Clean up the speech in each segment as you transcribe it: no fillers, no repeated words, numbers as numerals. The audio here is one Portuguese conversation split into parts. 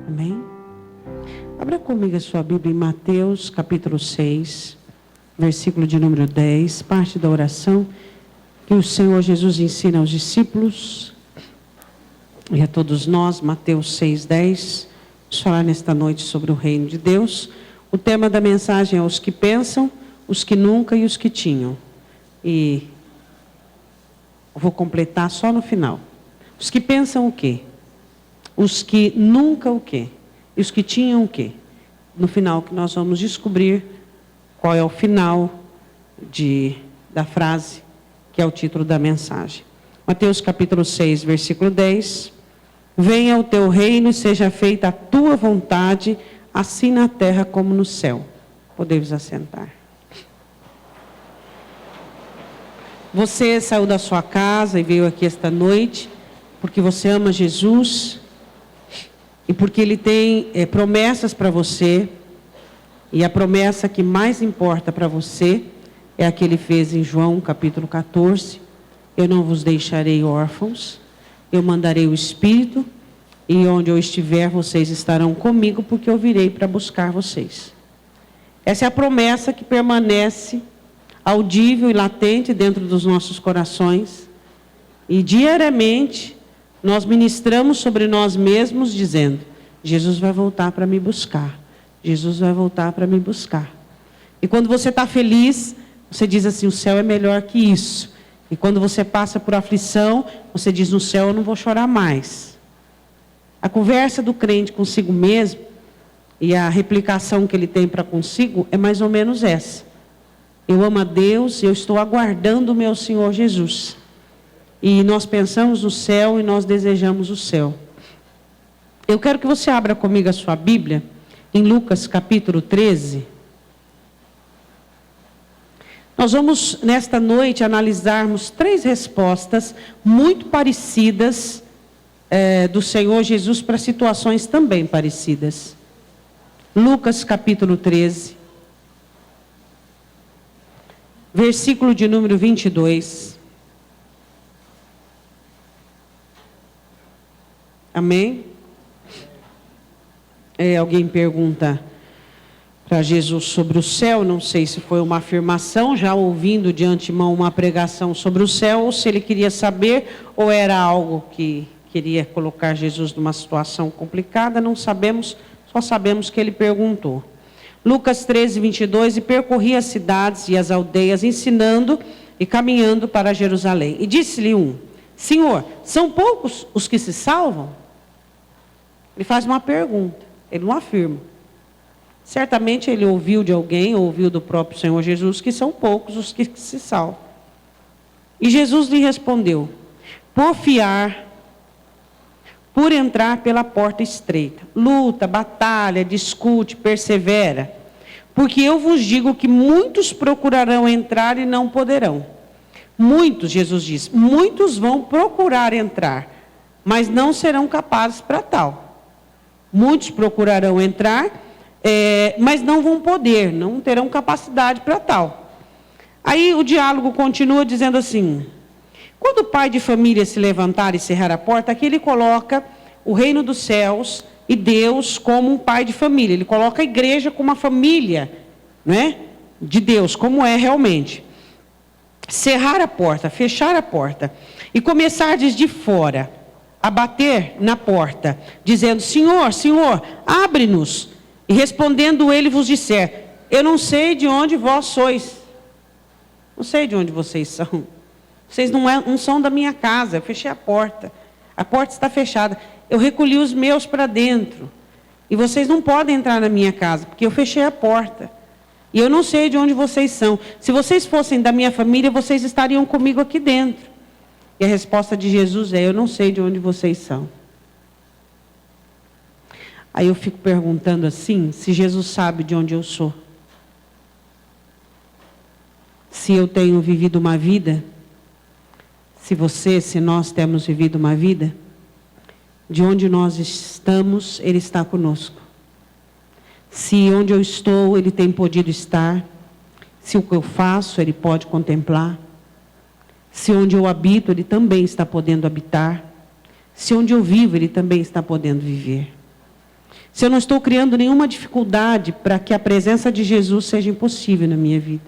Amém? Abra comigo a sua Bíblia em Mateus, capítulo 6, versículo de número 10, parte da oração que o Senhor Jesus ensina aos discípulos e a todos nós. Mateus 6, 10. Vamos falar nesta noite sobre o reino de Deus. O tema da mensagem é os que pensam, os que nunca e os que tinham. E eu vou completar só no final. Os que pensam o quê? Os que nunca o quê? E os que tinham o quê? No final que nós vamos descobrir qual é o final da frase, que é o título da mensagem. Mateus capítulo 6, versículo 10. Venha o teu reino e seja feita a tua vontade, assim na terra como no céu. Podemos assentar. Você saiu da sua casa e veio aqui esta noite porque você ama Jesus e porque Ele tem promessas para você. E a promessa que mais importa para você é a que Ele fez em João capítulo 14. Eu não vos deixarei órfãos, eu mandarei o Espírito, e onde eu estiver vocês estarão comigo, porque eu virei para buscar vocês. Essa é a promessa que permanece audível e latente dentro dos nossos corações. E diariamente nós ministramos sobre nós mesmos dizendo: Jesus vai voltar para me buscar. Jesus vai voltar para me buscar. E quando você está feliz, você diz assim: o céu é melhor que isso. E quando você passa por aflição, você diz: no céu eu não vou chorar mais. A conversa do crente consigo mesmo e a replicação que ele tem para consigo é mais ou menos essa: eu amo a Deus, eu estou aguardando o meu Senhor Jesus. E nós pensamos no céu e nós desejamos o céu. Eu quero que você abra comigo a sua Bíblia em Lucas capítulo 13. Nós vamos nesta noite analisarmos 3 respostas muito parecidas do Senhor Jesus para situações também parecidas. Lucas capítulo 13, versículo de número 22. Amém? Alguém pergunta para Jesus sobre o céu. Não sei se foi uma afirmação, já ouvindo de antemão uma pregação sobre o céu, ou se ele queria saber, ou era algo que queria colocar Jesus numa situação complicada. Não sabemos, só sabemos que ele perguntou. Lucas 13, 22. E percorria as cidades e as aldeias, ensinando e caminhando para Jerusalém. E disse-lhe um: Senhor, são poucos os que se salvam? Ele faz uma pergunta, ele não afirma. Certamente ele ouviu de alguém, ouviu do próprio Senhor Jesus, que são poucos os que se salvam. E Jesus lhe respondeu: por entrar pela porta estreita. Luta, batalha, discute, persevera. Porque eu vos digo que muitos procurarão entrar e não poderão. Muitos, Jesus diz, muitos vão procurar entrar, mas não serão capazes para tal. Muitos procurarão entrar, mas não vão poder, não terão capacidade para tal. Aí o diálogo continua dizendo assim: quando o pai de família se levantar e cerrar a porta, aqui ele coloca o reino dos céus e Deus como um pai de família. Ele coloca a igreja como uma família, né, de Deus, como é realmente. Cerrar a porta, fechar a porta e começar desde fora a bater na porta, dizendo: Senhor, Senhor, abre-nos. E respondendo ele vos disser: eu não sei de onde vós sois. Não sei de onde vocês são. Vocês não são da minha casa. Eu fechei a porta está fechada. Eu recolhi os meus para dentro. E vocês não podem entrar na minha casa, porque eu fechei a porta. E eu não sei de onde vocês são. Se vocês fossem da minha família, vocês estariam comigo aqui dentro. E a resposta de Jesus é: eu não sei de onde vocês são. Aí eu fico perguntando assim, se Jesus sabe de onde eu sou. Se eu tenho vivido uma vida, se nós temos vivido uma vida, de onde nós estamos, Ele está conosco. Se onde eu estou, Ele tem podido estar. Se o que eu faço, Ele pode contemplar. Se onde eu habito, Ele também está podendo habitar. Se onde eu vivo, Ele também está podendo viver. Se eu não estou criando nenhuma dificuldade para que a presença de Jesus seja impossível na minha vida.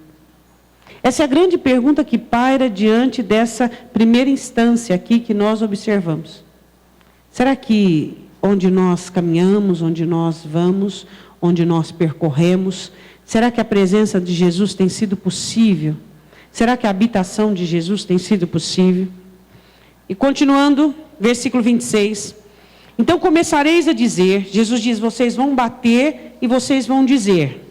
Essa é a grande pergunta que paira diante dessa primeira instância aqui que nós observamos. Será que onde nós caminhamos, onde nós vamos, onde nós percorremos, será que a presença de Jesus tem sido possível? Será que a habitação de Jesus tem sido possível? E continuando, versículo 26. Então começareis a dizer, Jesus diz, vocês vão bater e vocês vão dizer,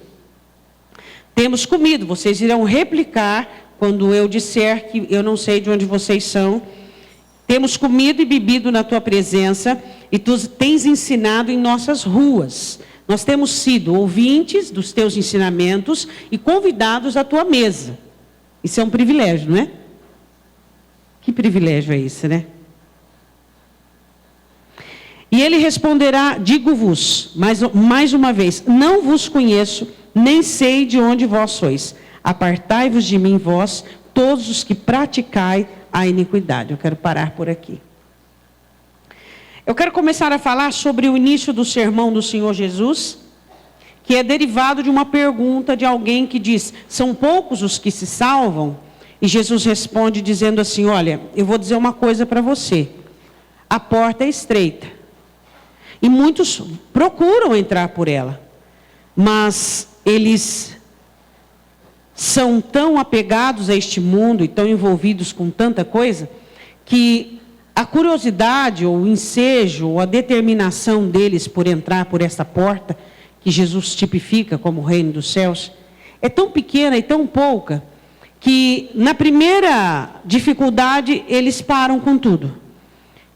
temos comido, vocês irão replicar quando eu disser que eu não sei de onde vocês são. Temos comido e bebido na tua presença e tu tens ensinado em nossas ruas. Nós temos sido ouvintes dos teus ensinamentos e convidados à tua mesa. Isso é um privilégio, não é? Que privilégio é esse, né? E ele responderá, digo-vos, mais uma vez, não vos conheço, nem sei de onde vós sois. Apartai-vos de mim, vós, todos os que praticai a iniquidade. Eu quero parar por aqui. Eu quero começar a falar sobre o início do sermão do Senhor Jesus, que é derivado de uma pergunta de alguém que diz, são poucos os que se salvam? E Jesus responde dizendo assim, olha, eu vou dizer uma coisa para você. A porta é estreita. E muitos procuram entrar por ela. Mas eles são tão apegados a este mundo e tão envolvidos com tanta coisa, que a curiosidade, ou o ensejo, ou a determinação deles por entrar por essa porta, que Jesus tipifica como o reino dos céus, é tão pequena e tão pouca, que na primeira dificuldade eles param com tudo.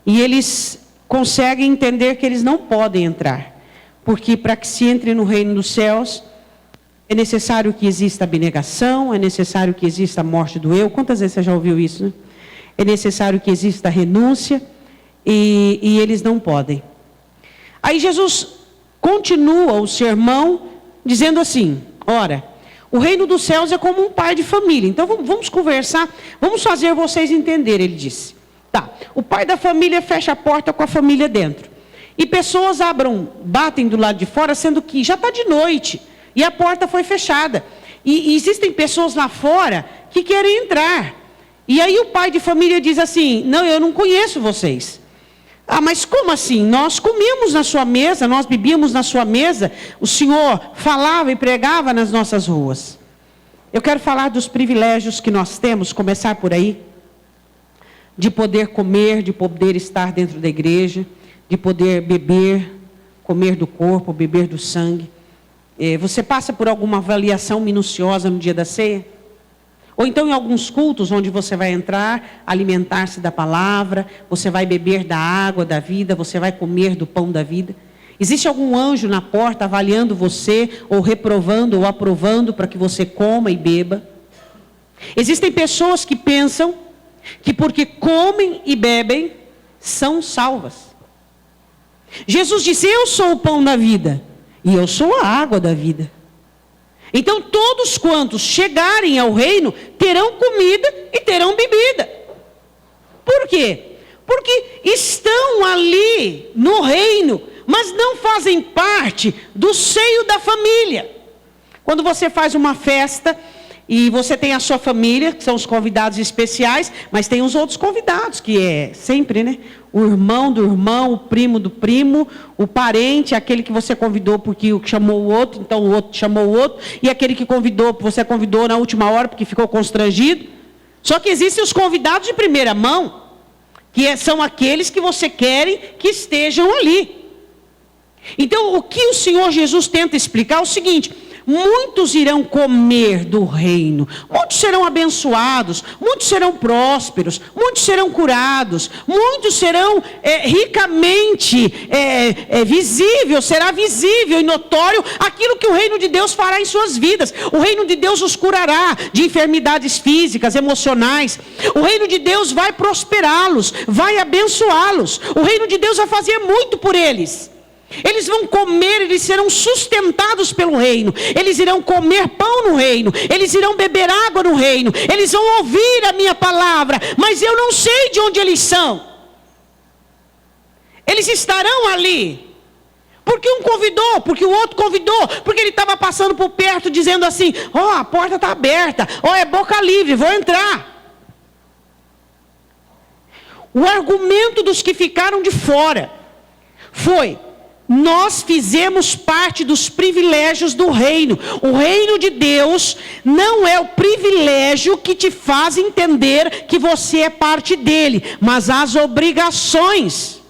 E eles conseguem entender que eles não podem entrar. Porque para que se entre no reino dos céus, é necessário que exista abnegação, é necessário que exista a morte do eu. Quantas vezes você já ouviu isso, né? É necessário que exista renúncia, e eles não podem. Aí Jesus continua o sermão dizendo assim, ora, o reino dos céus é como um pai de família. Então vamos conversar, vamos fazer vocês entenderem, ele disse. Tá, o pai da família fecha a porta com a família dentro. E pessoas batem do lado de fora, sendo que já está de noite. E a porta foi fechada. E existem pessoas lá fora que querem entrar. E aí o pai de família diz assim, não, eu não conheço vocês. Ah, mas como assim? Nós comíamos na sua mesa, nós bebíamos na sua mesa. O Senhor falava e pregava nas nossas ruas. Eu quero falar dos privilégios que nós temos, começar por aí. De poder comer, de poder estar dentro da igreja, de poder beber, comer do corpo, beber do sangue. Você passa por alguma avaliação minuciosa no dia da ceia? Ou então em alguns cultos onde você vai entrar, alimentar-se da palavra, você vai beber da água da vida, você vai comer do pão da vida. Existe algum anjo na porta avaliando você, ou reprovando, ou aprovando para que você coma e beba? Existem pessoas que pensam que porque comem e bebem, são salvas. Jesus disse, eu sou o pão da vida, e eu sou a água da vida. Então todos quantos chegarem ao reino, terão comida e terão bebida. Por quê? Porque estão ali no reino, mas não fazem parte do seio da família. Quando você faz uma festa, e você tem a sua família, que são os convidados especiais, mas tem os outros convidados, que é sempre, né? O irmão do irmão, o primo do primo, o parente, aquele que você convidou porque chamou o outro, então o outro chamou o outro, e aquele que você convidou na última hora porque ficou constrangido. Só que existem os convidados de primeira mão, que são aqueles que você quer que estejam ali. Então, o que o Senhor Jesus tenta explicar é o seguinte: muitos irão comer do reino, muitos serão abençoados, muitos serão prósperos, muitos serão curados, muitos serão ricamente visível, será visível e notório aquilo que o reino de Deus fará em suas vidas. O reino de Deus os curará de enfermidades físicas, emocionais. O reino de Deus vai prosperá-los, vai abençoá-los. O reino de Deus vai fazer muito por eles. Eles vão comer, eles serão sustentados pelo reino. Eles irão comer pão no reino. Eles irão beber água no reino. Eles vão ouvir a minha palavra, mas eu não sei de onde eles são. Eles estarão ali, Porque um convidou, porque o outro convidou, porque ele estava passando por perto dizendo assim, a porta está aberta, é boca livre, vou entrar. O argumento dos que ficaram de fora foi, nós fizemos parte dos privilégios do reino. O reino de Deus não é o privilégio que te faz entender que você é parte dele, mas as obrigações.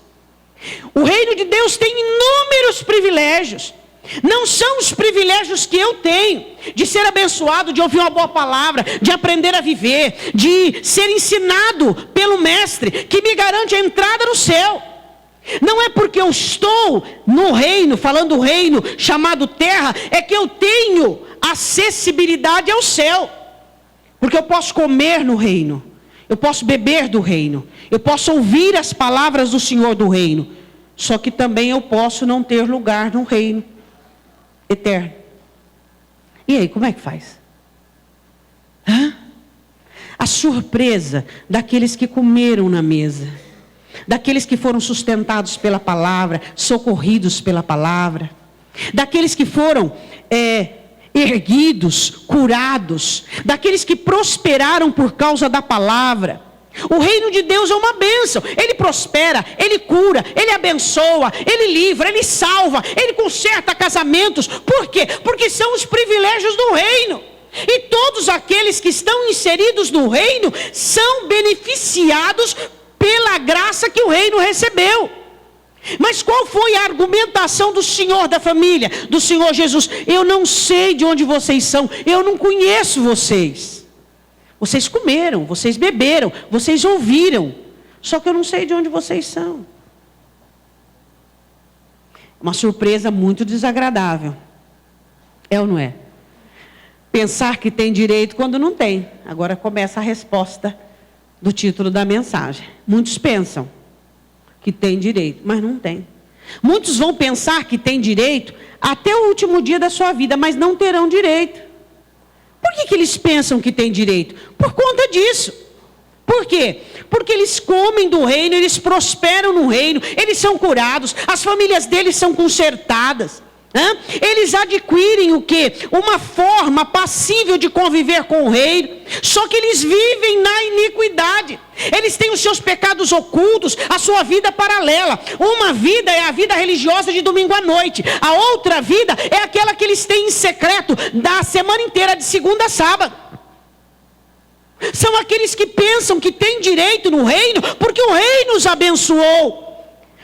O reino de Deus tem inúmeros privilégios. Não são os privilégios que eu tenho, de ser abençoado, de ouvir uma boa palavra, de aprender a viver, de ser ensinado pelo mestre, que me garante a entrada no céu. Não é porque eu estou no reino, falando reino chamado terra, é que eu tenho acessibilidade ao céu. Porque eu posso comer no reino, eu posso beber do reino, eu posso ouvir as palavras do Senhor do reino. Só que também eu posso não ter lugar no reino eterno. E aí, como é que faz? A surpresa daqueles que comeram na mesa, daqueles que foram sustentados pela palavra, socorridos pela palavra, daqueles que foram erguidos, curados, daqueles que prosperaram por causa da palavra. O reino de Deus é uma bênção. Ele prospera, ele cura, ele abençoa, ele livra, ele salva, ele conserta casamentos. Por quê? Porque são os privilégios do reino. E todos aqueles que estão inseridos no reino são beneficiados pela graça que o reino recebeu. Mas qual foi a argumentação do Senhor da família, do Senhor Jesus? Eu não sei de onde vocês são, eu não conheço vocês. Vocês comeram, vocês beberam, vocês ouviram, só que eu não sei de onde vocês são. Uma surpresa muito desagradável. É ou não é? Pensar que tem direito quando não tem. Agora começa a resposta do título da mensagem. Muitos pensam que tem direito, mas não tem. Muitos vão pensar que tem direito até o último dia da sua vida, mas não terão direito. Por que eles pensam que tem direito? Por conta disso. Por quê? Porque eles comem do reino, eles prosperam no reino, eles são curados, as famílias deles são consertadas. Eles adquirem o quê? Uma forma passível de conviver com o reino. Só que eles vivem na iniquidade. Eles têm os seus pecados ocultos, a sua vida paralela. Uma vida é a vida religiosa de domingo à noite. A outra vida é aquela que eles têm em secreto da semana inteira, de segunda a sábado. São aqueles que pensam que têm direito no reino porque o reino os abençoou,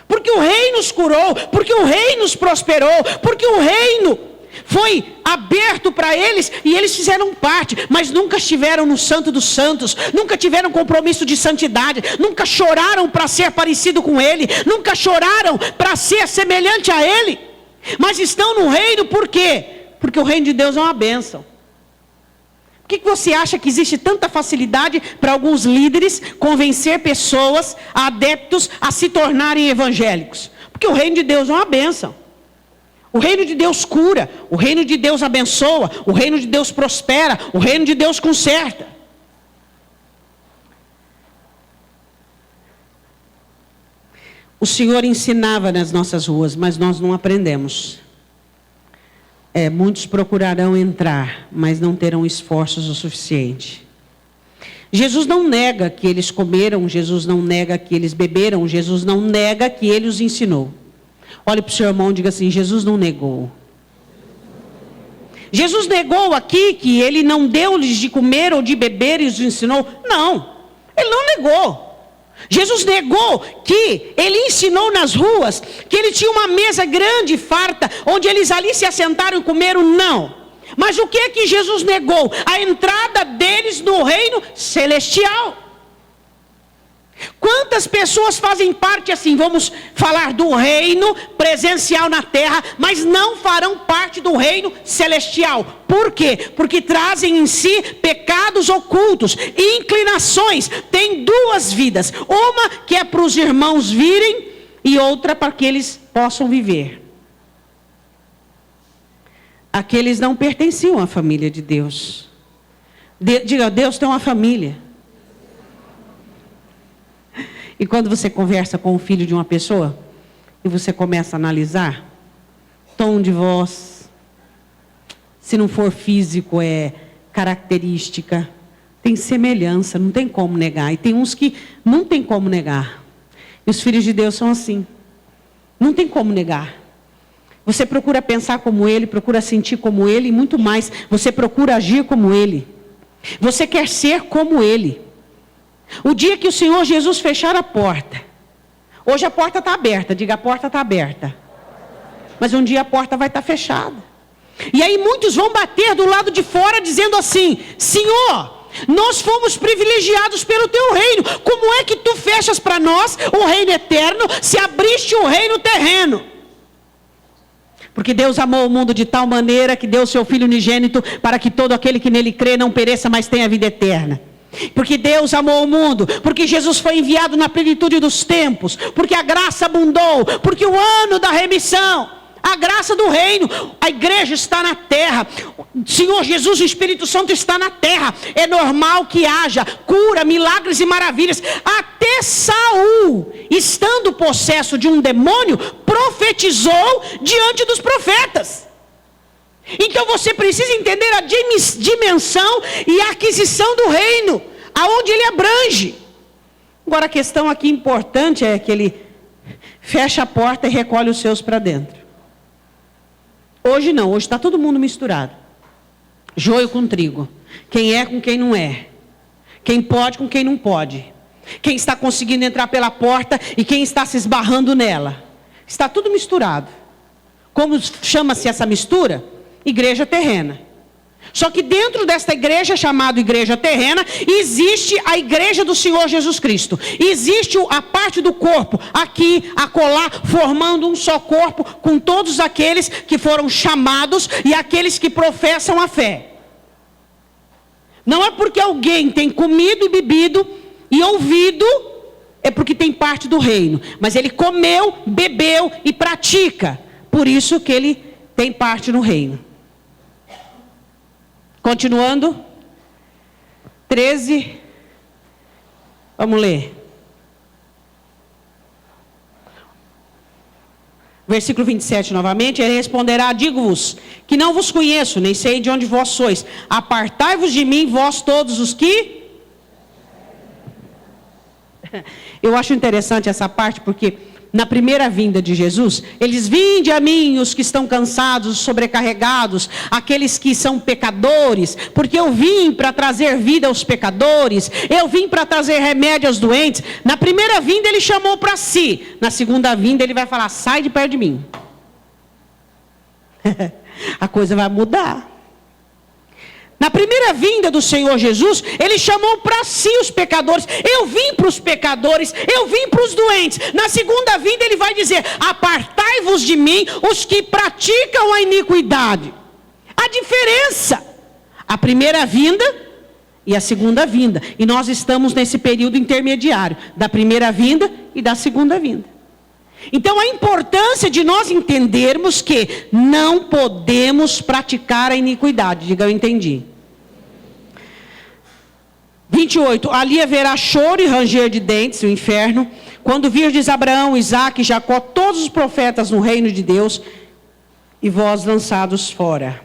porque o reino os curou, porque o reino os prosperou, porque o reino foi aberto para eles e eles fizeram parte, mas nunca estiveram no Santo dos Santos, nunca tiveram compromisso de santidade, nunca choraram para ser parecido com Ele, nunca choraram para ser semelhante a Ele, mas estão no reino por quê? Porque o reino de Deus é uma bênção. Por que você acha que existe tanta facilidade para alguns líderes convencer pessoas, adeptos, a se tornarem evangélicos? Porque o reino de Deus é uma bênção. O reino de Deus cura, o reino de Deus abençoa, o reino de Deus prospera, o reino de Deus conserta. O Senhor ensinava nas nossas ruas, mas nós não aprendemos. Muitos procurarão entrar, mas não terão esforços o suficiente. Jesus não nega que eles comeram, Jesus não nega que eles beberam, Jesus não nega que Ele os ensinou. Olhe para o seu irmão e diga assim, Jesus não negou. Jesus negou aqui que Ele não deu-lhes de comer ou de beber e os ensinou? Não, Ele não negou. Jesus negou que Ele ensinou nas ruas, que Ele tinha uma mesa grande e farta, onde eles ali se assentaram e comeram? Não. Mas o que é que Jesus negou? A entrada deles no reino celestial. Quantas pessoas fazem parte assim, vamos falar do reino presencial na terra, mas não farão parte do reino celestial. Por quê? Porque trazem em si pecados ocultos, inclinações. Tem duas vidas, uma que é para os irmãos virem e outra para que eles possam viver. Aqueles não pertenciam à família de Deus. Diga, Deus tem uma família. E quando você conversa com o filho de uma pessoa, e você começa a analisar, tom de voz. Se não for físico, é característica. Tem semelhança, não tem como negar. E tem uns que não tem como negar. E os filhos de Deus são assim. Não tem como negar. Você procura pensar como Ele, procura sentir como Ele e muito mais. Você procura agir como Ele. Você quer ser como Ele. O dia que o Senhor Jesus fechar a porta. Hoje a porta está aberta. Diga, a porta está aberta. Mas um dia a porta vai estar fechada. E aí muitos vão bater do lado de fora dizendo assim: Senhor, nós fomos privilegiados pelo teu reino. Como é que tu fechas para nós o reino eterno se abriste o reino terreno? Porque Deus amou o mundo de tal maneira que deu o seu Filho unigênito para que todo aquele que nele crê não pereça, mas tenha vida eterna. Porque Deus amou o mundo, porque Jesus foi enviado na plenitude dos tempos, porque a graça abundou, porque o ano da remissão, a graça do reino, a igreja está na terra, o Senhor Jesus, o Espírito Santo está na terra. É normal que haja cura, milagres e maravilhas. Até Saul, estando possesso de um demônio, profetizou diante dos profetas. Então você precisa entender a dimensão e a aquisição do reino, aonde ele abrange. Agora a questão aqui importante é que ele fecha a porta e recolhe os seus para dentro. Hoje não, hoje está todo mundo misturado. Joio com trigo. Quem é com quem não é. Quem pode com quem não pode. Quem está conseguindo entrar pela porta e quem está se esbarrando nela. Está tudo misturado. Como chama-se essa mistura? Igreja terrena. Só que dentro desta igreja, chamada igreja terrena, existe a igreja do Senhor Jesus Cristo. Existe a parte do corpo, aqui, acolá, formando um só corpo, com todos aqueles que foram chamados e aqueles que professam a fé. Não é porque alguém tem comido e bebido e ouvido, é porque tem parte do reino. Mas ele comeu, bebeu e pratica. Por isso que ele tem parte no reino. Continuando. 13. Vamos ler. Versículo 27 novamente. Ele responderá: digo-vos que não vos conheço, nem sei de onde vós sois. Apartai-vos de mim, vós todos os que... Eu acho interessante essa parte, porque na primeira vinda de Jesus, eles: vinde a mim os que estão cansados, sobrecarregados, aqueles que são pecadores, porque eu vim para trazer vida aos pecadores, eu vim para trazer remédio aos doentes. Na primeira vinda ele chamou para si, na segunda vinda ele vai falar: sai de perto de mim. A coisa vai mudar. Na primeira vinda do Senhor Jesus, ele chamou para si os pecadores. Eu vim para os pecadores, eu vim para os doentes. Na segunda vinda ele vai dizer: apartai-vos de mim os que praticam a iniquidade. A diferença, a primeira vinda e a segunda vinda. E nós estamos nesse período intermediário, da primeira vinda e da segunda vinda. Então a importância de nós entendermos que não podemos praticar a iniquidade. Diga, eu entendi. 28. Ali haverá choro e ranger de dentes, o inferno, quando virdes Abraão, Isaque e Jacó, todos os profetas no reino de Deus, e vós lançados fora.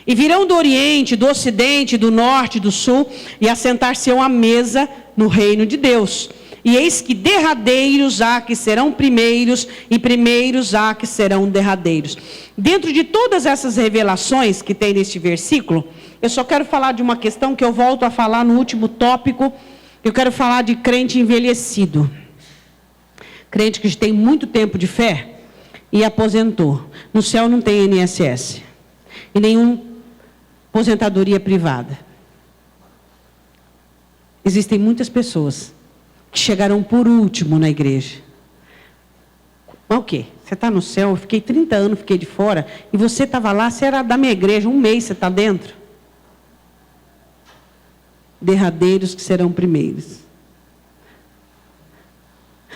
E virão do oriente, do ocidente, do norte, do sul, e assentar-se-ão à mesa no reino de Deus. E eis que derradeiros há que serão primeiros, e primeiros há que serão derradeiros. Dentro de todas essas revelações que tem neste versículo, eu só quero falar de uma questão que eu volto a falar no último tópico. Eu quero falar de crente envelhecido. Crente que tem muito tempo de fé e aposentou. No céu não tem INSS. E nenhuma aposentadoria privada. Existem muitas pessoas que chegaram por último na igreja. Mas o quê? Você está no céu, eu fiquei 30 anos, fiquei de fora, e você estava lá, você era da minha igreja, 1 mês você está dentro. Derradeiros que serão primeiros.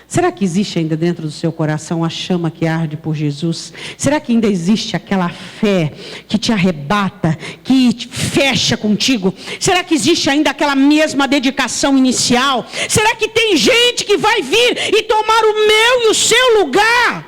Será que existe ainda dentro do seu coração a chama que arde por Jesus? Será que ainda existe aquela fé que te arrebata, que te fecha contigo? Será que existe ainda aquela mesma dedicação inicial? Será que tem gente que vai vir e tomar o meu e o seu lugar?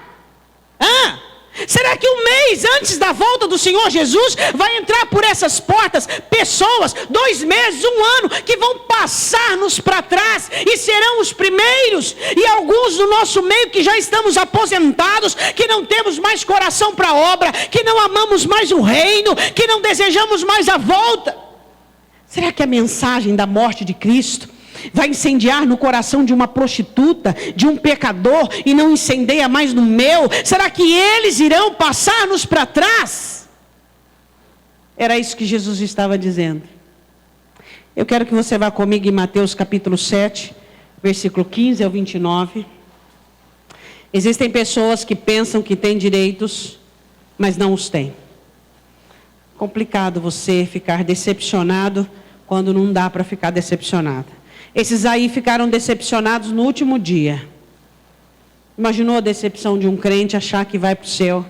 Será que um mês antes da volta do Senhor Jesus vai entrar por essas portas pessoas, 2 meses, 1 ano, que vão passar-nos para trás e serão os primeiros? E alguns do nosso meio que já estamos aposentados, que não temos mais coração para a obra, que não amamos mais o reino, que não desejamos mais a volta. Será que a mensagem da morte de Cristo vai incendiar no coração de uma prostituta, de um pecador, e não incendeia mais no meu? Será que eles irão passar-nos para trás? Era isso que Jesus estava dizendo. Eu quero que você vá comigo em Mateus capítulo 7, versículo 15 ao 29. Existem pessoas que pensam que têm direitos, mas não os têm. Complicado você ficar decepcionado quando não dá para ficar decepcionado. Esses aí ficaram decepcionados no último dia. Imaginou a decepção de um crente achar que vai para o céu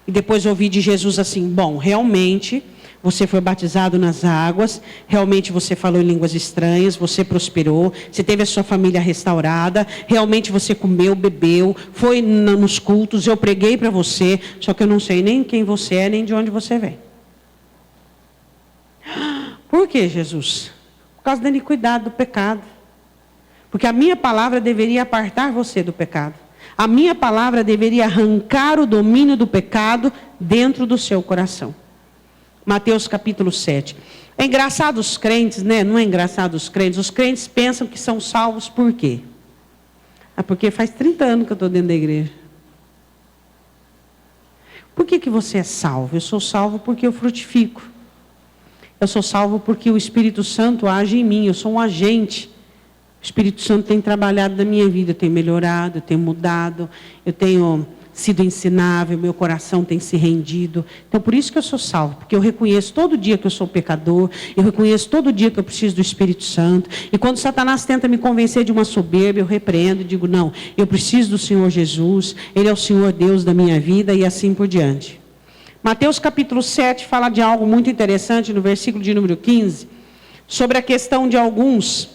e depois ouvir de Jesus assim: bom, realmente você foi batizado nas águas, realmente você falou em línguas estranhas, você prosperou, você teve a sua família restaurada, realmente você comeu, bebeu, foi nos cultos, eu preguei para você, só que eu não sei nem quem você é, nem de onde você vem. Por que, Jesus? Por causa da iniquidade, do pecado. Porque a minha palavra deveria apartar você do pecado. A minha palavra deveria arrancar o domínio do pecado dentro do seu coração. Mateus capítulo 7. É engraçado os crentes, né? Não é engraçado os crentes? Os crentes pensam que são salvos por quê? Porque faz 30 anos que eu estou dentro da igreja. Por que você é salvo? Eu sou salvo porque eu frutifico. Eu sou salvo porque o Espírito Santo age em mim. Eu sou um agente. O Espírito Santo tem trabalhado na minha vida. Eu tenho melhorado, eu tenho mudado. Eu tenho sido ensinável. Meu coração tem se rendido. Então, por isso que eu sou salvo. Porque eu reconheço todo dia que eu sou pecador. Eu reconheço todo dia que eu preciso do Espírito Santo. E quando Satanás tenta me convencer de uma soberba, eu repreendo e digo: não, eu preciso do Senhor Jesus. Ele é o Senhor Deus da minha vida e assim por diante. Mateus capítulo 7 fala de algo muito interessante no versículo de número 15, sobre a questão de alguns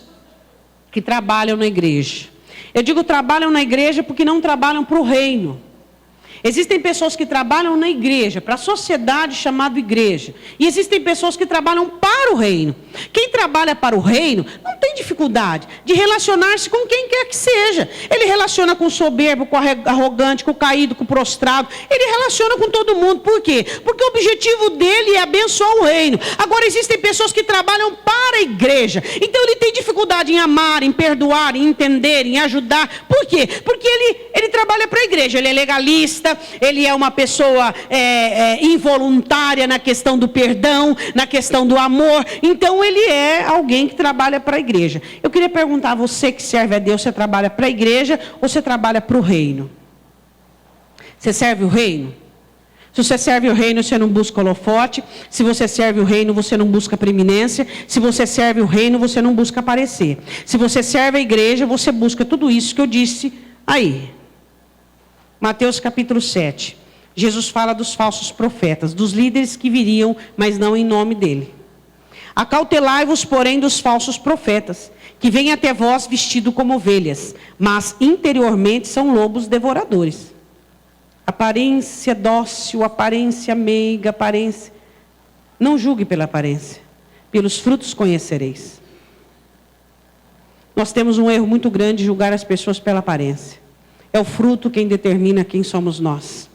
que trabalham na igreja. Eu digo trabalham na igreja porque não trabalham para o reino. Existem pessoas que trabalham na igreja, para a sociedade chamada igreja. E existem pessoas que trabalham para o reino. Quem trabalha para o reino não tem dificuldade de relacionar-se com quem quer que seja. Ele relaciona com o soberbo, com o arrogante, com o caído, com o prostrado. Ele relaciona com todo mundo. Por quê? Porque o objetivo dele é abençoar o reino. Agora, existem pessoas que trabalham para a igreja. Então, ele tem dificuldade em amar, em perdoar, em entender, em ajudar. Por quê? Porque ele trabalha para a igreja. Ele é legalista. Ele é uma pessoa involuntária na questão do perdão, na questão do amor. Então ele é alguém que trabalha para a igreja. Eu queria perguntar a você que serve a Deus: você trabalha para a igreja ou você trabalha para o reino? Você serve o reino? Se você serve o reino, você não busca holofote. Se você serve o reino, você não busca preeminência. Se você serve o reino, você não busca aparecer. Se você serve a igreja, você busca tudo isso que eu disse aí. Mateus capítulo 7. Jesus fala dos falsos profetas, dos líderes que viriam, mas não em nome dele. Acautelai-vos, porém, dos falsos profetas, que vêm até vós vestidos como ovelhas, mas interiormente são lobos devoradores. Aparência dócil, aparência meiga, aparência... Não julgue pela aparência, pelos frutos conhecereis. Nós temos um erro muito grande de julgar as pessoas pela aparência. É o fruto quem determina quem somos nós.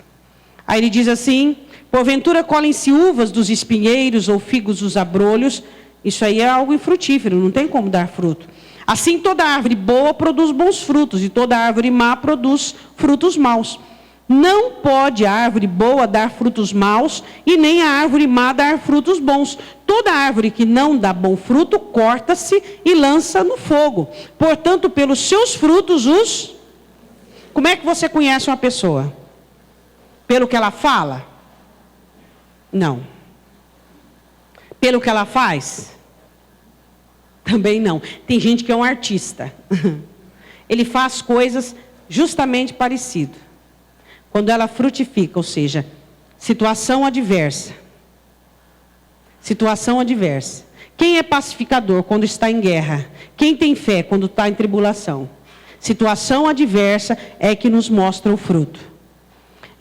Aí ele diz assim: porventura colhem-se uvas dos espinheiros ou figos dos abrolhos. Isso aí é algo infrutífero, não tem como dar fruto. Assim toda árvore boa produz bons frutos, e toda árvore má produz frutos maus. Não pode a árvore boa dar frutos maus, e nem a árvore má dar frutos bons. Toda árvore que não dá bom fruto, corta-se e lança no fogo. Portanto, pelos seus frutos os... Como é que você conhece uma pessoa? Pelo que ela fala? Não. Pelo que ela faz? Também não. Tem gente que é um artista. Ele faz coisas justamente parecidas. Quando ela frutifica, ou seja, situação adversa. Situação adversa. Quem é pacificador quando está em guerra? Quem tem fé quando está em tribulação? Situação adversa é que nos mostra o fruto.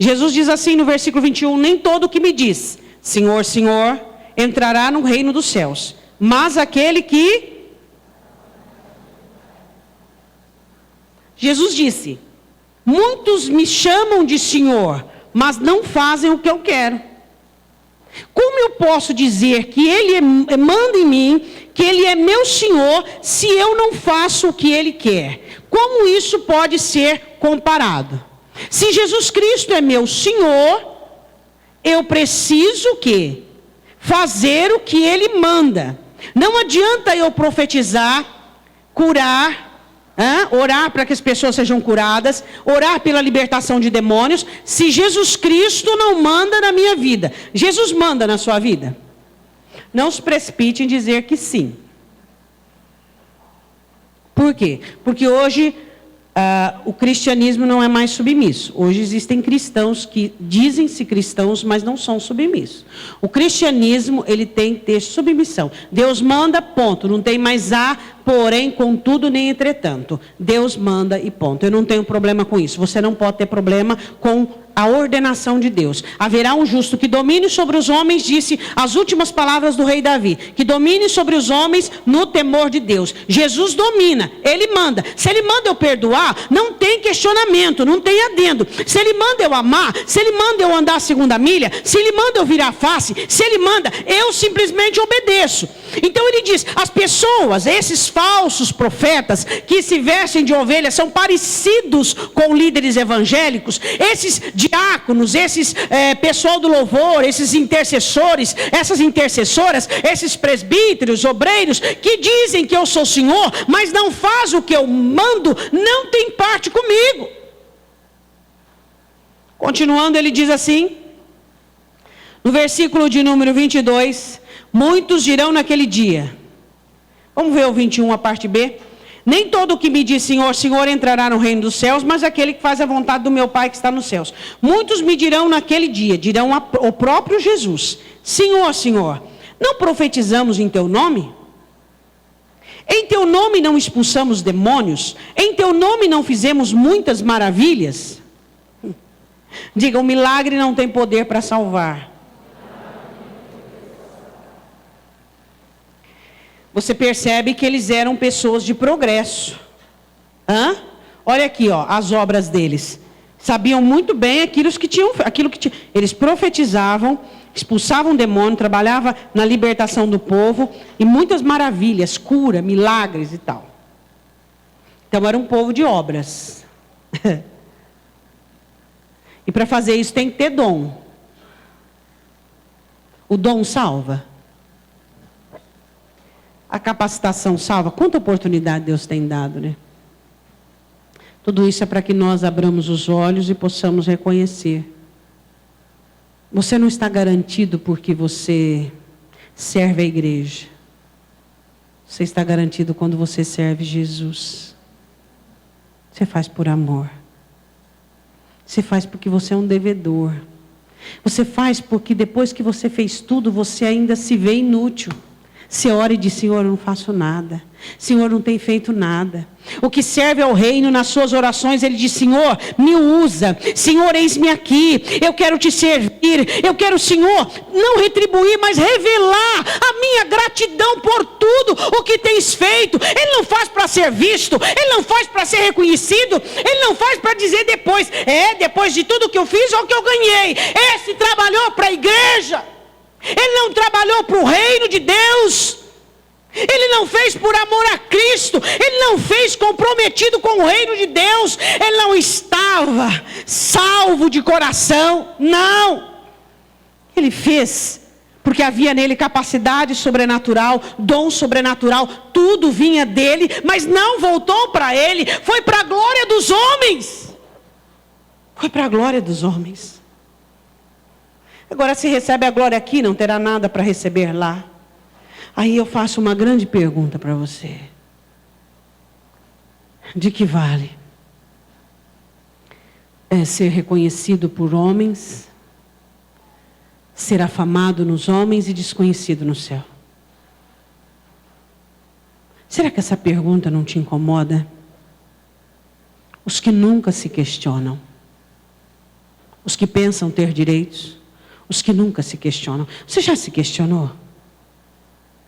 Jesus diz assim no versículo 21, nem todo que me diz, Senhor, Senhor, entrará no reino dos céus, mas aquele que... Jesus disse, muitos me chamam de Senhor, mas não fazem o que eu quero. Como eu posso dizer que Ele manda em mim, que Ele é meu Senhor, se eu não faço o que Ele quer? Como isso pode ser comparado? Se Jesus Cristo é meu Senhor, eu preciso o quê? Fazer o que Ele manda. Não adianta eu profetizar, curar, orar para que as pessoas sejam curadas, orar pela libertação de demônios, se Jesus Cristo não manda na minha vida. Jesus manda na sua vida? Não se precipite em dizer que sim. Por quê? Porque hoje o cristianismo não é mais submisso. Hoje existem cristãos que dizem-se cristãos, mas não são submissos. O cristianismo, ele tem que ter submissão. Deus manda, ponto. Não tem mais porém, contudo, nem entretanto. Deus manda e ponto. Eu não tenho problema com isso. Você não pode ter problema com a ordenação de Deus. Haverá um justo que domine sobre os homens, disse as últimas palavras do rei Davi, que domine sobre os homens no temor de Deus. Jesus domina, Ele manda. Se Ele manda eu perdoar, não tem questionamento, não tem adendo. Se Ele manda eu amar, se Ele manda eu andar a segunda milha, se Ele manda eu virar face, se Ele manda, eu simplesmente obedeço. Então Ele diz, as pessoas, esses falsos profetas que se vestem de ovelhas, são parecidos com líderes evangélicos, esses diáconos, esses pessoal do louvor, esses intercessores, essas intercessoras, esses presbíteros, obreiros, que dizem que eu sou Senhor, mas não faz o que eu mando, não tem parte comigo. Continuando, ele diz assim, no versículo de número 22, muitos dirão naquele dia, vamos ver o 21, a parte B, nem todo o que me diz Senhor, Senhor entrará no reino dos céus, mas aquele que faz a vontade do meu Pai que está nos céus. Muitos me dirão naquele dia, dirão ao próprio Jesus, Senhor, Senhor, não profetizamos em teu nome? Em teu nome não expulsamos demônios? Em teu nome não fizemos muitas maravilhas? Diga, o milagre não tem poder para salvar. Você percebe que eles eram pessoas de progresso. Olha aqui, as obras deles. Sabiam muito bem aquilo que tinham. Eles profetizavam, expulsavam demônio, trabalhavam na libertação do povo, e muitas maravilhas, cura, milagres e tal. Então era um povo de obras. E para fazer isso tem que ter dom. O dom salva. A capacitação salva. Quanta oportunidade Deus tem dado, né? Tudo isso é para que nós abramos os olhos e possamos reconhecer. Você não está garantido porque você serve a igreja. Você está garantido quando você serve Jesus. Você faz por amor. Você faz porque você é um devedor. Você faz porque depois que você fez tudo, você ainda se vê inútil. Você ora e diz, Senhor, eu não faço nada. Senhor, não tem feito nada. O que serve ao reino, nas suas orações, ele diz, Senhor, me usa. Senhor, eis-me aqui. Eu quero te servir. Eu quero, Senhor, não retribuir, mas revelar a minha gratidão por tudo o que tens feito. Ele não faz para ser visto. Ele não faz para ser reconhecido. Ele não faz para dizer depois. Depois de tudo que eu fiz, olha o que eu ganhei. Esse trabalhou para a igreja. Ele não trabalhou para o reino de Deus. Ele não fez por amor a Cristo. Ele não fez comprometido com o reino de Deus. Ele não estava salvo de coração. Não. Ele fez porque havia nele capacidade sobrenatural, dom sobrenatural. Tudo vinha dele, mas não voltou para ele. Foi para a glória dos homens. Foi para a glória dos homens. Agora, se recebe a glória aqui, não terá nada para receber lá. Aí eu faço uma grande pergunta para você. De que vale? Ser reconhecido por homens, ser afamado nos homens e desconhecido no céu? Será que essa pergunta não te incomoda? Os que nunca se questionam. Os que pensam ter direitos, os que nunca se questionam. Você já se questionou?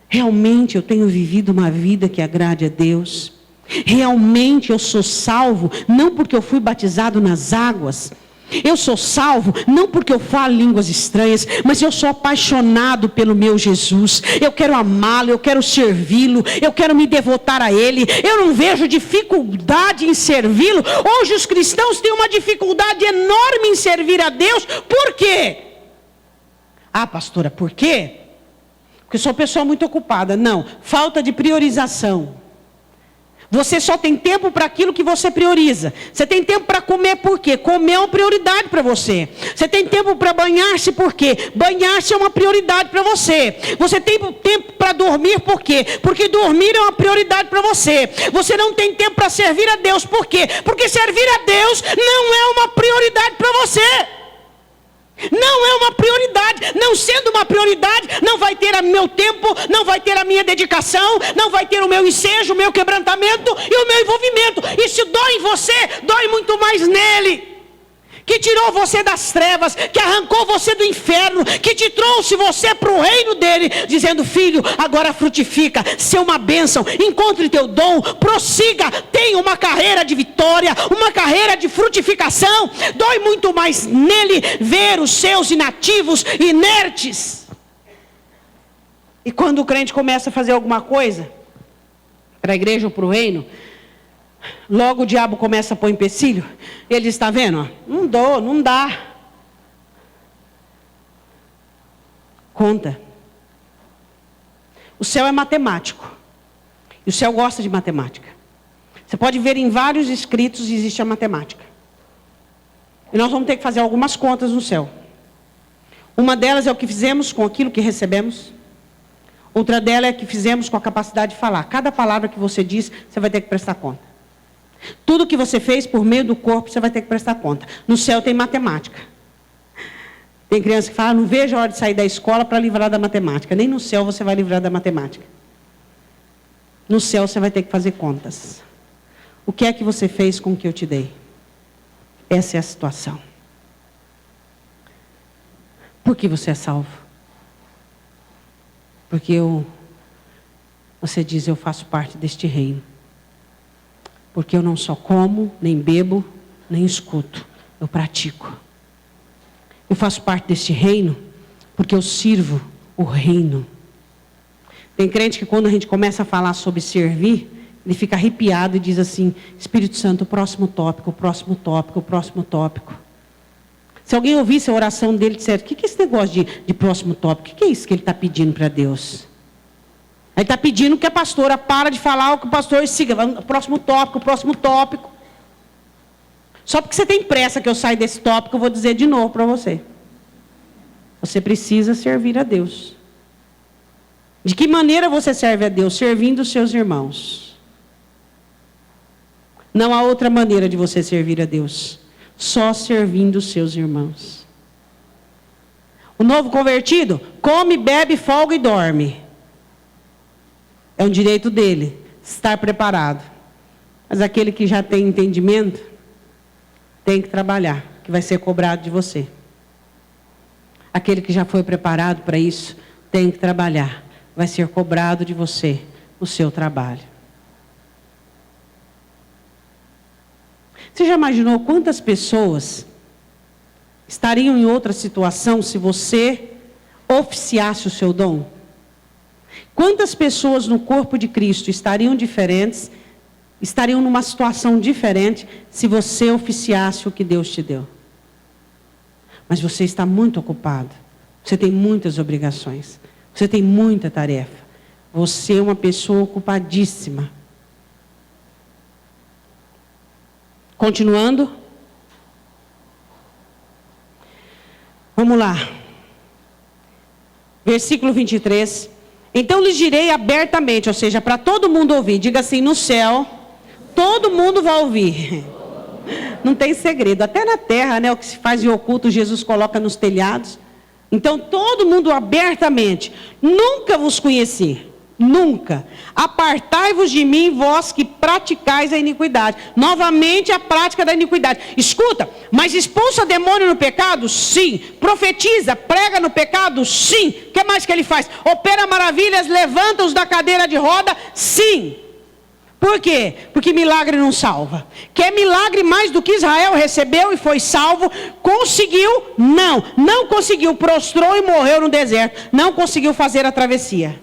Realmente eu tenho vivido uma vida que agrade a Deus? Realmente eu sou salvo, não porque eu fui batizado nas águas. Eu sou salvo, não porque eu falo línguas estranhas, mas eu sou apaixonado pelo meu Jesus. Eu quero amá-lo, eu quero servi-lo, eu quero me devotar a Ele. Eu não vejo dificuldade em servi-lo. Hoje os cristãos têm uma dificuldade enorme em servir a Deus. Por quê? Ah, pastora, por quê? Porque sou uma pessoa muito ocupada. Não, falta de priorização. Você só tem tempo para aquilo que você prioriza. Você tem tempo para comer por quê? Comer é uma prioridade para você. Você tem tempo para banhar-se por quê? Banhar-se é uma prioridade para você. Você tem tempo para dormir por quê? Porque dormir é uma prioridade para você. Você não tem tempo para servir a Deus por quê? Porque servir a Deus não é uma prioridade para você. Não é uma prioridade. Não sendo uma prioridade, não vai ter o meu tempo, não vai ter a minha dedicação, não vai ter o meu ensejo, o meu quebrantamento e o meu envolvimento. E se dói em você, dói muito mais nele, que tirou você das trevas, que arrancou você do inferno, que te trouxe você para o reino dele, dizendo: filho, agora frutifica, ser uma bênção, encontre teu dom, prossiga, tenha uma carreira de vitória, uma carreira de frutificação. Dói muito mais nele ver os seus inativos, inertes. E quando o crente começa a fazer alguma coisa para a igreja ou para o reino, logo o diabo começa a pôr empecilho. Ele está vendo? Ó, não dá. Conta. O céu é matemático. E o céu gosta de matemática. Você pode ver em vários escritos existe a matemática. E nós vamos ter que fazer algumas contas no céu. Uma delas é o que fizemos com aquilo que recebemos. Outra delas é o que fizemos com a capacidade de falar. Cada palavra que você diz, você vai ter que prestar conta. Tudo que você fez por meio do corpo, você vai ter que prestar conta. No céu tem matemática. Tem criança que fala: não vejo a hora de sair da escola para livrar da matemática. Nem no céu você vai livrar da matemática. No céu você vai ter que fazer contas. O que é que você fez com o que eu te dei? Essa é a situação. Por que você é salvo? Porque você diz: eu faço parte deste reino. Porque eu não só como, nem bebo, nem escuto. Eu pratico. Eu faço parte deste reino porque eu sirvo o reino. Tem crente que quando a gente começa a falar sobre servir, ele fica arrepiado e diz assim: Espírito Santo, o próximo tópico, o próximo tópico, o próximo tópico. Se alguém ouvisse a oração dele e dissesse: o que é esse negócio de próximo tópico? O que é isso que ele está pedindo para Deus? Ele está pedindo que a pastora para de falar o que o pastor siga. O próximo tópico, o próximo tópico. Só porque você tem pressa que eu saia desse tópico, eu vou dizer de novo para você. Você precisa servir a Deus. De que maneira você serve a Deus? Servindo os seus irmãos. Não há outra maneira de você servir a Deus. Só servindo os seus irmãos. O novo convertido come, bebe, folga e dorme. É um direito dele estar preparado. Mas aquele que já tem entendimento tem que trabalhar, que vai ser cobrado de você. Aquele que já foi preparado para isso tem que trabalhar, vai ser cobrado de você o seu trabalho. Você já imaginou quantas pessoas estariam em outra situação se você oficiasse o seu dom? Quantas pessoas no corpo de Cristo estariam diferentes, estariam numa situação diferente se você oficiasse o que Deus te deu? Mas você está muito ocupado. Você tem muitas obrigações. Você tem muita tarefa. Você é uma pessoa ocupadíssima. Continuando. Vamos lá. Versículo 23. Então lhes direi abertamente, ou seja, para todo mundo ouvir. Diga assim: no céu, todo mundo vai ouvir. Não tem segredo. Até na terra, né, o que se faz em oculto, Jesus coloca nos telhados. Então todo mundo abertamente: nunca vos conheci. Nunca. Apartai-vos de mim, vós que praticais a iniquidade. Novamente a prática da iniquidade. Escuta, mas expulsa demônio no pecado? Sim. Profetiza, prega no pecado? Sim. O que mais que ele faz? Opera maravilhas, levanta-os da cadeira de roda? Sim. Por quê? Porque milagre não salva. Quer milagre mais do que Israel recebeu e foi salvo? Conseguiu? Não. Não conseguiu. Prostrou e morreu no deserto. Não conseguiu fazer a travessia.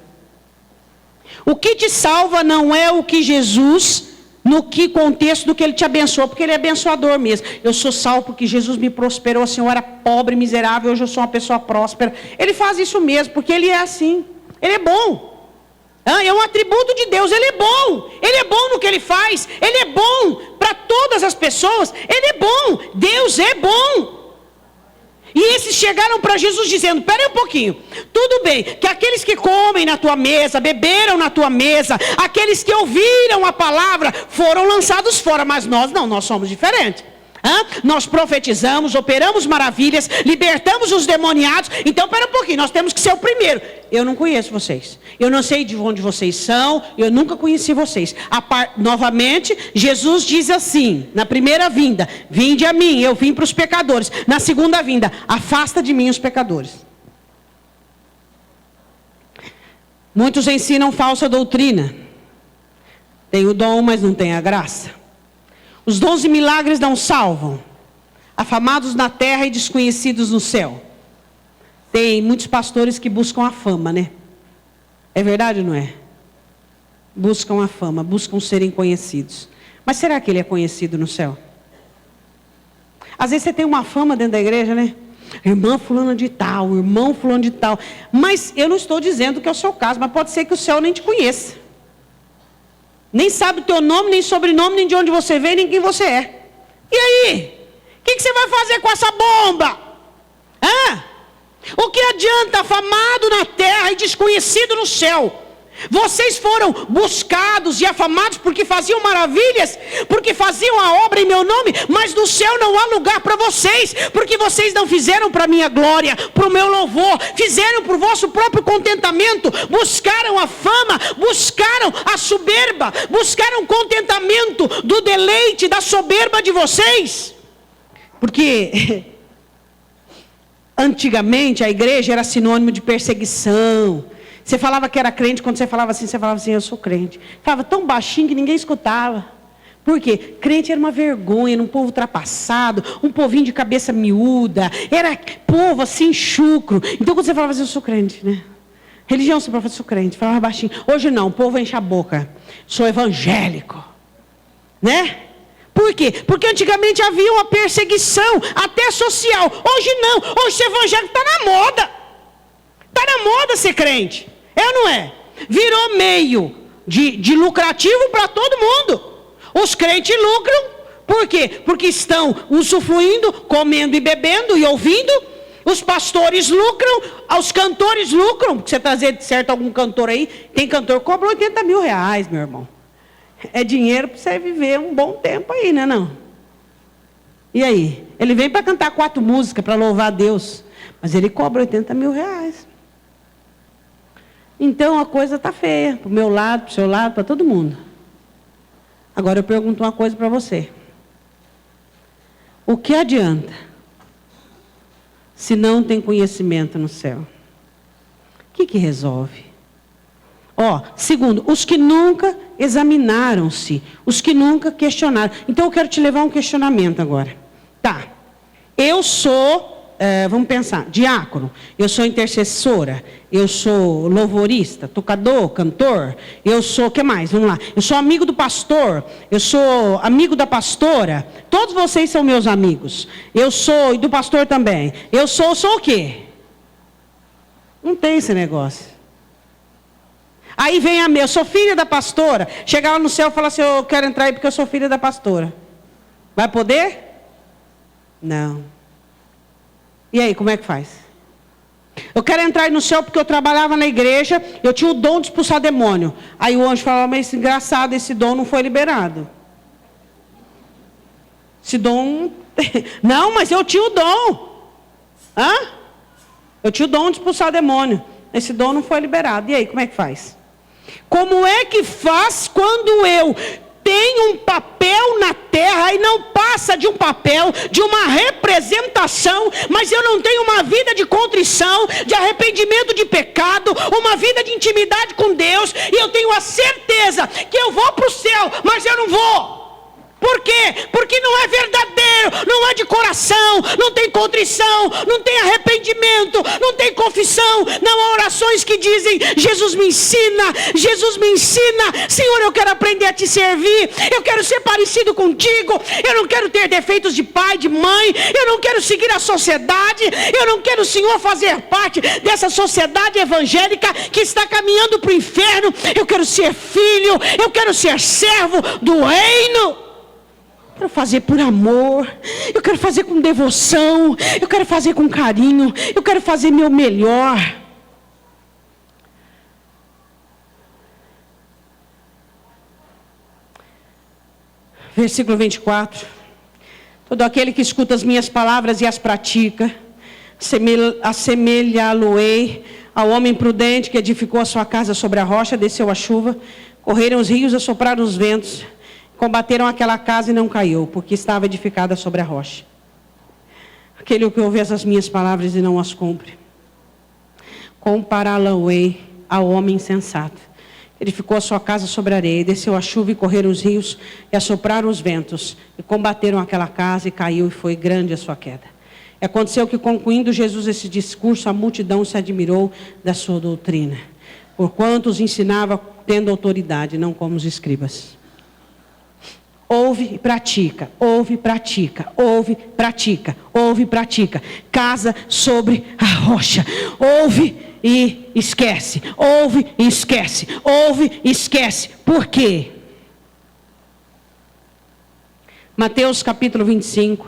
O que te salva não é o que Jesus, no que contexto do que ele te abençoou, porque ele é abençoador mesmo. Eu sou salvo porque Jesus me prosperou, assim, eu era pobre, miserável, hoje eu sou uma pessoa próspera. Ele faz isso mesmo, porque ele é assim. Ele é bom. É um atributo de Deus, ele é bom. Ele é bom no que ele faz. Ele é bom para todas as pessoas. Ele é bom. Deus é bom. E esses chegaram para Jesus dizendo, espera aí um pouquinho, tudo bem, que aqueles que comem na tua mesa, beberam na tua mesa, aqueles que ouviram a palavra, foram lançados fora, mas nós não, nós somos diferentes. Nós profetizamos, operamos maravilhas, libertamos os demoniados, então espera um pouquinho, nós temos que ser o primeiro. Eu não conheço vocês, eu não sei de onde vocês são, eu nunca conheci vocês. Novamente, Jesus diz assim, na primeira vinda, vinde a mim, eu vim para os pecadores. Na segunda vinda, afasta de mim os pecadores. Muitos ensinam falsa doutrina, tem o dom, mas não tem a graça. Os dons e milagres não salvam, afamados na terra e desconhecidos no céu. Tem muitos pastores que buscam a fama, né? É verdade ou não é? Buscam a fama, buscam serem conhecidos. Mas será que ele é conhecido no céu? Às vezes você tem uma fama dentro da igreja, né? Irmã fulana de tal, irmão fulano de tal. Mas eu não estou dizendo que é o seu caso, mas pode ser que o céu nem te conheça. Nem sabe o teu nome, nem sobrenome, nem de onde você veio, nem quem você é. E aí? O que você vai fazer com essa bomba? O que adianta afamado na terra e desconhecido no céu? Vocês foram buscados e afamados porque faziam maravilhas, porque faziam a obra em meu nome, mas no céu não há lugar para vocês, porque vocês não fizeram para a minha glória, para o meu louvor, fizeram para o vosso próprio contentamento, buscaram a fama, buscaram a soberba, buscaram contentamento do deleite, da soberba de vocês. Porque antigamente a igreja era sinônimo de perseguição. Você falava que era crente, quando você falava assim, eu sou crente. Falava tão baixinho que ninguém escutava. Por quê? Crente era uma vergonha, era um povo ultrapassado, um povinho de cabeça miúda, era povo assim, chucro. Então quando você falava assim, eu sou crente, né? Religião, você falava, eu sou crente, falava baixinho. Hoje não, o povo enche a boca. Sou evangélico. Né? Por quê? Porque antigamente havia uma perseguição, até social. Hoje não, hoje ser evangélico está na moda. Está na moda ser crente. É ou não é? Virou meio de lucrativo para todo mundo. Os crentes lucram. Por quê? Porque estão usufruindo, comendo e bebendo e ouvindo. Os pastores lucram. Os cantores lucram. Porque você trazer de certo algum cantor aí. Tem cantor que cobra 80 mil reais, meu irmão. É dinheiro para você viver um bom tempo aí, né não? E aí? Ele vem para cantar 4 músicas para louvar a Deus. Mas ele cobra 80 mil reais. Então a coisa está feia, para o meu lado, para o seu lado, para todo mundo. Agora eu pergunto uma coisa para você. O que adianta se não tem conhecimento no céu? O que resolve? Segundo, os que nunca examinaram-se, os que nunca questionaram. Então eu quero te levar a um questionamento agora. Tá, eu sou... vamos pensar, diácono, eu sou intercessora, eu sou louvorista, tocador, cantor, eu sou, o que mais? Vamos lá, eu sou amigo do pastor, eu sou amigo da pastora, todos vocês são meus amigos, eu sou, e do pastor também, eu sou o quê? Não tem esse negócio. Aí vem eu sou filha da pastora, chegar lá no céu e falar assim, eu quero entrar aí porque eu sou filha da pastora. Vai poder? Não. E aí, como é que faz? Eu quero entrar aí no céu porque eu trabalhava na igreja, eu tinha o dom de expulsar demônio. Aí o anjo falava, mas engraçado, esse dom não foi liberado. Esse dom... Não, mas eu tinha o dom. Eu tinha o dom de expulsar demônio. Esse dom não foi liberado. E aí, como é que faz? Como é que faz quando eu tem um papel na terra e não passa de um papel, de uma representação, mas eu não tenho uma vida de contrição, de arrependimento de pecado, uma vida de intimidade com Deus, e eu tenho a certeza que eu vou para o céu, mas eu não vou. Por quê? Porque não é verdadeiro, não é de coração, não tem contrição, não tem arrependimento, não tem confissão, não há orações que dizem: Jesus me ensina, Senhor, eu quero aprender a te servir, eu quero ser parecido contigo, eu não quero ter defeitos de pai, de mãe, eu não quero seguir a sociedade, eu não quero, Senhor, fazer parte dessa sociedade evangélica que está caminhando para o inferno. Eu quero ser filho, eu quero ser servo do reino. Eu quero fazer por amor, eu quero fazer com devoção, eu quero fazer com carinho, eu quero fazer meu melhor. Versículo 24. Todo aquele que escuta as minhas palavras e as pratica, assemelhá-lo-ei ao homem prudente que edificou a sua casa sobre a rocha, desceu a chuva, correram os rios, assopraram os ventos, combateram aquela casa e não caiu, porque estava edificada sobre a rocha. Aquele que ouve essas minhas palavras e não as cumpre, compará-lo-ei ao homem insensato. Edificou a sua casa sobre a areia, desceu a chuva e correram os rios, e assopraram os ventos, e combateram aquela casa, e caiu, e foi grande a sua queda. E aconteceu que, concluindo Jesus esse discurso, a multidão se admirou da sua doutrina, porquanto os ensinava tendo autoridade, não como os escribas. Ouve e pratica, ouve e pratica, ouve, pratica, ouve e pratica. Casa sobre a rocha. Ouve e esquece, ouve e esquece, ouve e esquece. Por quê? Mateus capítulo 25.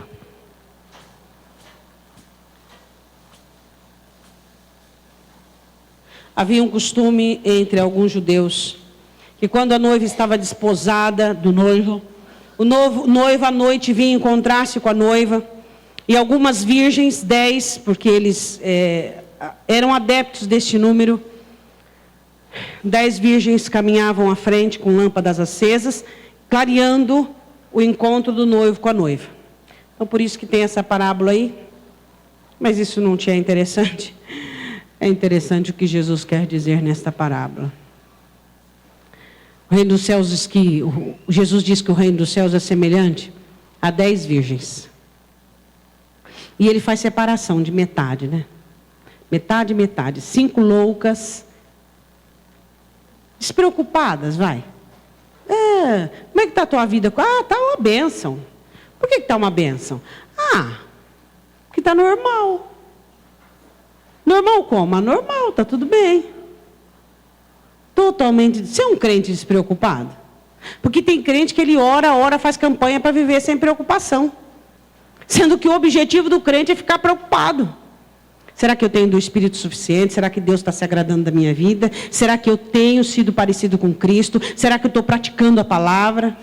Havia um costume entre alguns judeus, que quando a noiva estava desposada do noivo, o noivo à noite vinha encontrar-se com a noiva, e algumas virgens, 10, porque eles eram adeptos deste número, 10 virgens caminhavam à frente com lâmpadas acesas, clareando o encontro do noivo com a noiva. Então, por isso que tem essa parábola aí, mas isso não te é interessante? É interessante o que Jesus quer dizer nesta parábola. O reino dos céus diz que, Jesus diz que o reino dos céus é semelhante a 10 virgens. E ele faz separação de metade, né? Metade, metade. 5 loucas, despreocupadas, vai. Como é que está a tua vida? Ah, está uma bênção. Por que está uma bênção? Ah, porque está normal. Normal como? Normal, está tudo bem. Totalmente. Você é um crente despreocupado? Porque tem crente que ele ora, faz campanha para viver sem preocupação. Sendo que o objetivo do crente é ficar preocupado. Será que eu tenho do Espírito suficiente? Será que Deus está se agradando da minha vida? Será que eu tenho sido parecido com Cristo? Será que eu estou praticando a palavra?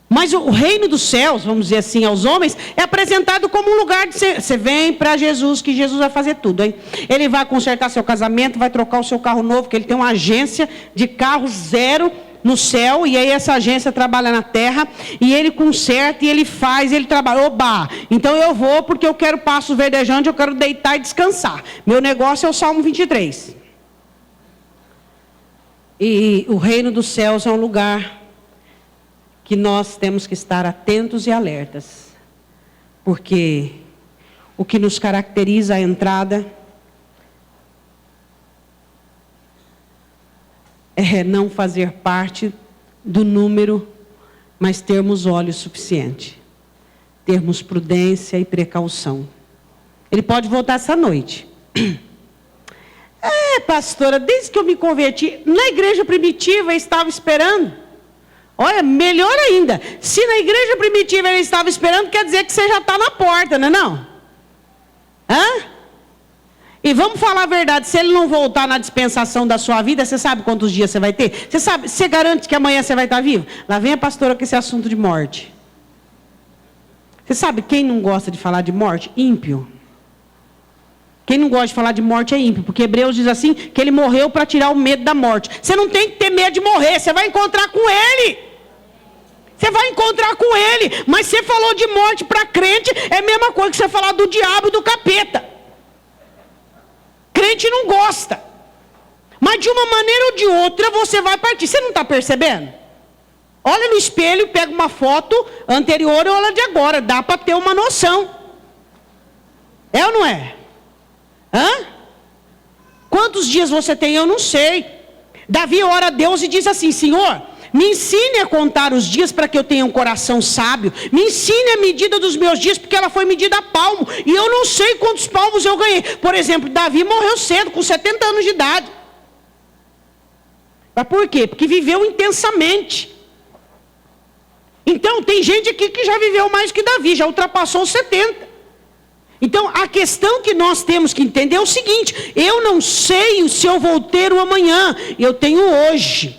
Mas o reino dos céus, vamos dizer assim, aos homens, é apresentado como um lugar de você vem para Jesus, que Jesus vai fazer tudo, hein? Ele vai consertar seu casamento, vai trocar o seu carro novo, que ele tem uma agência de carro zero no céu, e aí essa agência trabalha na terra, e ele conserta, e ele faz, ele trabalha. Oba! Então eu vou porque eu quero passo verdejante, eu quero deitar e descansar. Meu negócio é o Salmo 23. E o reino dos céus é um lugar que nós temos que estar atentos e alertas, porque o que nos caracteriza a entrada é não fazer parte do número, mas termos olho suficiente, termos prudência e precaução. Ele pode voltar essa noite. Pastora, desde que eu me converti, na igreja primitiva eu estava esperando. Olha, melhor ainda, se na igreja primitiva ele estava esperando, quer dizer que você já está na porta, não é não? E vamos falar a verdade, se ele não voltar na dispensação da sua vida, você sabe quantos dias você vai ter? Você garante que amanhã você vai estar vivo? Lá vem a pastora com esse assunto de morte. Você sabe quem não gosta de falar de morte? Ímpio. Quem não gosta de falar de morte é ímpio, porque Hebreus diz assim, que ele morreu para tirar o medo da morte. Você não tem que ter medo de morrer, você vai encontrar com ele. Você vai encontrar com ele. Mas você falou de morte para crente, é a mesma coisa que você falar do diabo e do capeta. Crente não gosta. Mas de uma maneira ou de outra você vai partir. Você não está percebendo? Olha no espelho, pega uma foto anterior e olha de agora. Dá para ter uma noção. É ou não é? Hã? Quantos dias você tem? Eu não sei. Davi ora a Deus e diz assim: Senhor, me ensine a contar os dias para que eu tenha um coração sábio. Me ensine a medida dos meus dias, porque ela foi medida a palmo. E eu não sei quantos palmos eu ganhei. Por exemplo, Davi morreu cedo, com 70 anos de idade. Mas por quê? Porque viveu intensamente. Então, tem gente aqui que já viveu mais que Davi, já ultrapassou os 70. Então, a questão que nós temos que entender é o seguinte: eu não sei se eu vou ter o amanhã, eu tenho hoje.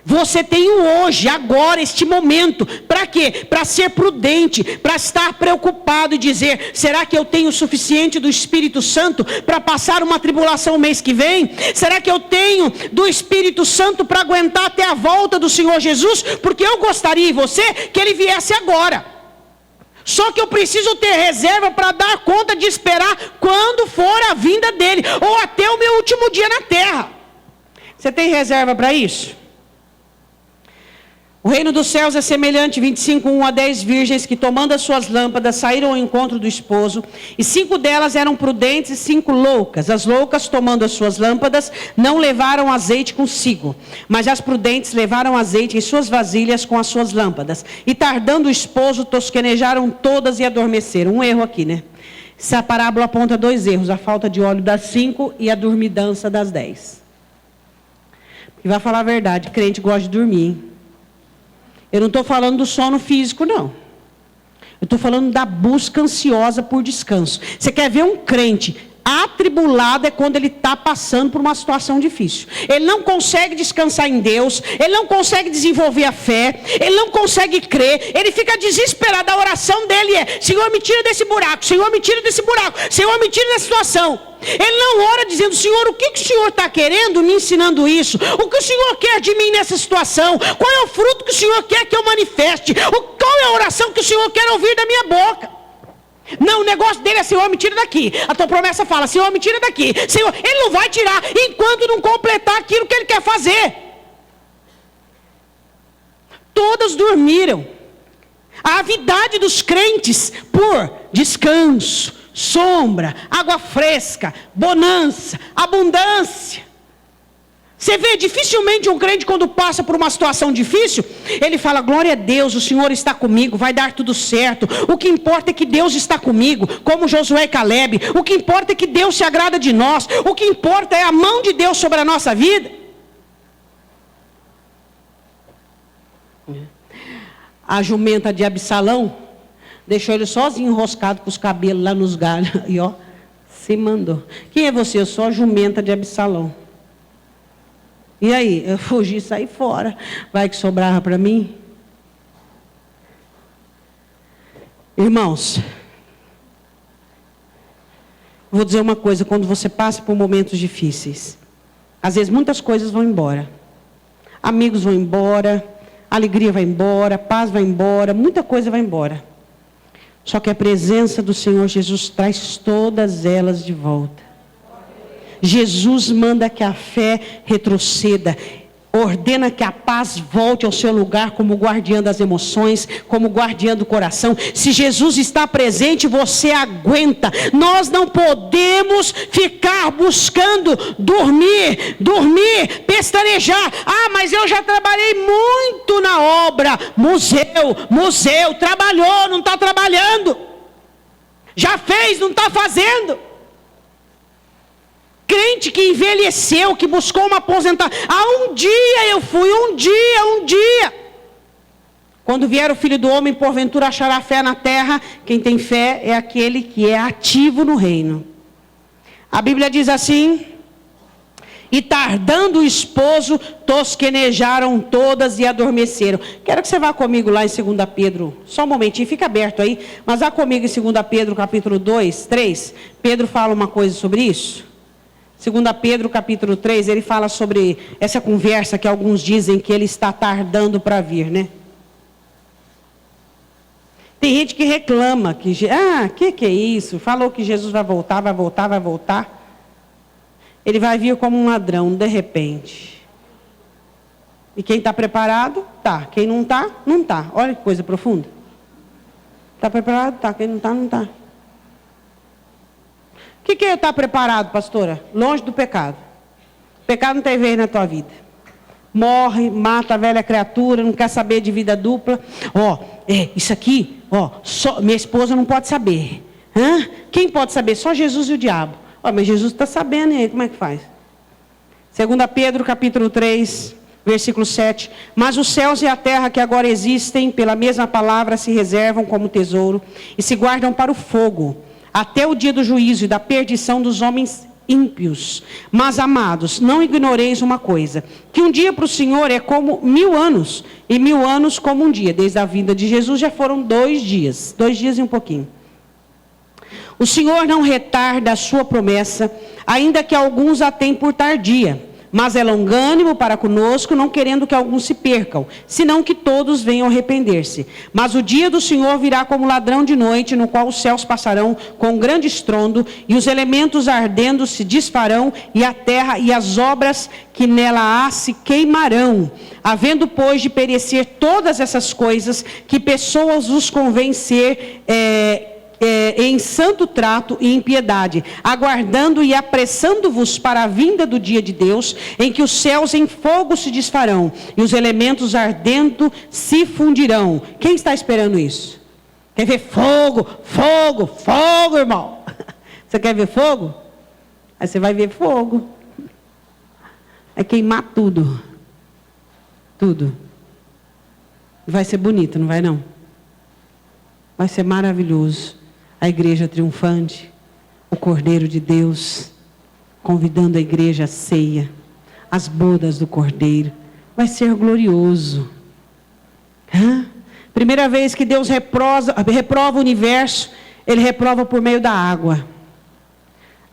Você tem o hoje, agora, este momento. Para quê? Para ser prudente, para estar preocupado e dizer: será que eu tenho o suficiente do Espírito Santo para passar uma tribulação o mês que vem? Será que eu tenho do Espírito Santo para aguentar até a volta do Senhor Jesus? Porque eu gostaria, e você, que ele viesse agora. Só que eu preciso ter reserva para dar conta de esperar quando for a vinda dele, ou até o meu último dia na terra. Você tem reserva para isso? O reino dos céus é semelhante, 25, 1 a 10 virgens que, tomando as suas lâmpadas, saíram ao encontro do esposo, e 5 delas eram prudentes e 5 loucas. As loucas, tomando as suas lâmpadas, não levaram azeite consigo, mas as prudentes levaram azeite em suas vasilhas com as suas lâmpadas. E tardando o esposo, tosquenejaram todas e adormeceram. Um erro aqui, né? Essa parábola aponta 2 erros: a falta de óleo das 5 e a dormidança das 10. E vai falar a verdade, crente gosta de dormir, hein? Eu não estou falando do sono físico, não. Eu estou falando da busca ansiosa por descanso. Você quer ver um crente atribulado? É quando ele está passando por uma situação difícil. Ele não consegue descansar em Deus. Ele não consegue desenvolver a fé. Ele não consegue crer. Ele fica desesperado. A oração dele é: Senhor, me tira desse buraco. Senhor, me tira desse buraco. Senhor, me tira dessa situação. Ele não ora dizendo: Senhor, o que o Senhor está querendo me ensinando isso? O que o Senhor quer de mim nessa situação? Qual é o fruto que o Senhor quer que eu manifeste? Qual é a oração que o Senhor quer ouvir da minha boca? Não, o negócio dele é: Senhor, me tira daqui. A tua promessa fala: Senhor, me tira daqui. Senhor, ele não vai tirar enquanto não completar aquilo que ele quer fazer. Todas dormiram. A avidade dos crentes por descanso, sombra, água fresca, bonança, abundância. Você vê, dificilmente um crente, quando passa por uma situação difícil, ele fala: glória a Deus, o Senhor está comigo, vai dar tudo certo. O que importa é que Deus está comigo, como Josué e Caleb. O que importa é que Deus se agrada de nós. O que importa é a mão de Deus sobre a nossa vida. A jumenta de Absalão deixou ele sozinho, enroscado com os cabelos lá nos galhos. E ó, se mandou. Quem é você? Eu sou a jumenta de Absalão. E aí? Eu fugi e saí fora. Vai que sobrava para mim? Irmãos, vou dizer uma coisa: quando você passa por momentos difíceis, às vezes muitas coisas vão embora. Amigos vão embora, alegria vai embora, paz vai embora, muita coisa vai embora. Só que a presença do Senhor Jesus traz todas elas de volta. Jesus manda que a fé retroceda, ordena que a paz volte ao seu lugar como guardiã das emoções, como guardiã do coração. Se Jesus está presente, você aguenta. Nós não podemos ficar buscando dormir, pestanejar. Ah, mas eu já trabalhei muito na obra. Museu, trabalhou, não está trabalhando. Já fez, não está fazendo. Crente que envelheceu, que buscou uma aposentadoria. Um dia eu fui, um dia. Quando vier o Filho do Homem, porventura achará fé na terra. Quem tem fé é aquele que é ativo no reino. A Bíblia diz assim: e tardando o esposo, tosquenejaram todas e adormeceram. Quero que você vá comigo lá em 2 Pedro, só um momentinho, fica aberto aí, mas vá comigo em 2 Pedro, capítulo 2, 3. Pedro fala uma coisa sobre isso. 2 Pedro capítulo 3, ele fala sobre essa conversa que alguns dizem que ele está tardando para vir, né? Tem gente que reclama, que é isso? Falou que Jesus vai voltar, vai voltar, vai voltar. Ele vai vir como um ladrão, de repente. E quem está preparado, tá. Quem não está, não está. Olha que coisa profunda. Está preparado? Tá. Quem não está, não está. O que é estar preparado, pastora? Longe do pecado. O pecado não tem vez na tua vida. Morre, mata a velha criatura, não quer saber de vida dupla. Isso aqui, minha esposa não pode saber. Quem pode saber? Só Jesus e o diabo. Mas Jesus está sabendo, e aí como é que faz? 2 Pedro capítulo 3, versículo 7. Mas os céus e a terra que agora existem, pela mesma palavra, se reservam como tesouro e se guardam para o fogo, até o dia do juízo e da perdição dos homens ímpios. Mas, amados, não ignoreis uma coisa, que um dia para o Senhor é como 1000 anos, e 1000 anos como um dia. Desde a vinda de Jesus já foram 2 dias, 2 dias e um pouquinho. O Senhor não retarda a sua promessa, ainda que alguns a tenham por tardia, mas é longânimo para conosco, não querendo que alguns se percam, senão que todos venham arrepender-se. Mas o dia do Senhor virá como ladrão de noite, no qual os céus passarão com grande estrondo, e os elementos ardendo se desfarão, e a terra e as obras que nela há se queimarão. Havendo, pois, de perecer todas essas coisas, que pessoas vos convém ser em santo trato e em piedade, aguardando e apressando-vos para a vinda do dia de Deus, em que os céus em fogo se desfarão, e os elementos ardendo se fundirão. Quem está esperando isso? Quer ver fogo? Fogo, fogo, irmão. Você quer ver fogo? Aí você vai ver fogo. Vai queimar tudo. Tudo. Vai ser bonito, não vai não? Vai ser maravilhoso. A igreja triunfante, o Cordeiro de Deus, convidando a igreja à ceia, as bodas do Cordeiro. Vai ser glorioso. Primeira vez que Deus reprova o universo, Ele reprova por meio da água.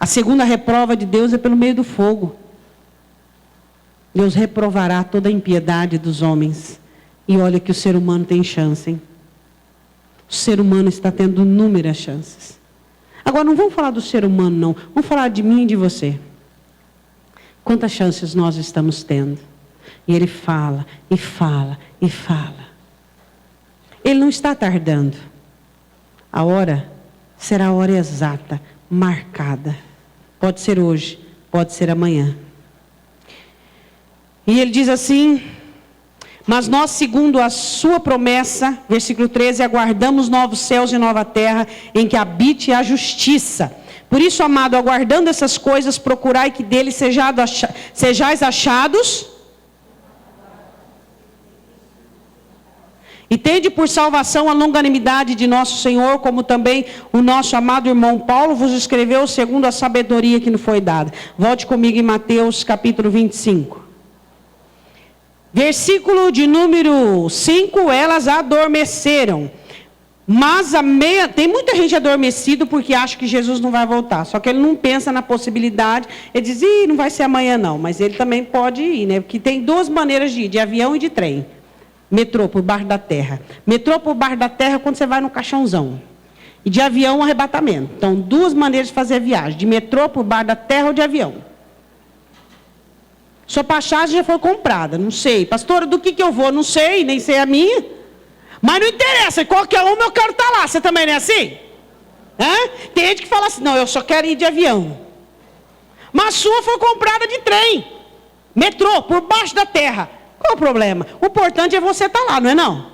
A segunda reprova de Deus é pelo meio do fogo. Deus reprovará toda a impiedade dos homens. E olha que o ser humano tem chance, hein? O ser humano está tendo inúmeras chances. Agora, não vamos falar do ser humano, não. Vamos falar de mim e de você. Quantas chances nós estamos tendo? E ele fala, e fala, e fala. Ele não está tardando. A hora será a hora exata, marcada. Pode ser hoje, pode ser amanhã. E ele diz assim... Mas nós, segundo a sua promessa, versículo 13, aguardamos novos céus e nova terra, em que habite a justiça. Por isso, amado, aguardando essas coisas, procurai que dele sejais achados. E tende por salvação a longanimidade de nosso Senhor, como também o nosso amado irmão Paulo vos escreveu, segundo a sabedoria que nos foi dada. Volte comigo em Mateus capítulo 25. Versículo de número 5, elas adormeceram. Mas tem muita gente adormecido porque acha que Jesus não vai voltar. Só que ele não pensa na possibilidade. Ele diz, não vai ser amanhã não. Mas ele também pode ir, né? Porque tem 2 maneiras de ir, de avião e de trem. Metrô, por baixo da terra. Metrô por baixo da terra quando você vai no caixãozão. E de avião, um arrebatamento. Então, 2 maneiras de fazer a viagem. De metrô por baixo da terra ou de avião. Sua passagem já foi comprada, não sei. Pastora, do que eu vou? Não sei, nem sei a minha. Mas não interessa, qualquer uma eu quero estar lá. Você também não é assim? Tem gente que fala assim, não, eu só quero ir de avião. Mas a sua foi comprada de trem. Metrô, por baixo da terra. Qual o problema? O importante é você estar lá, não é não?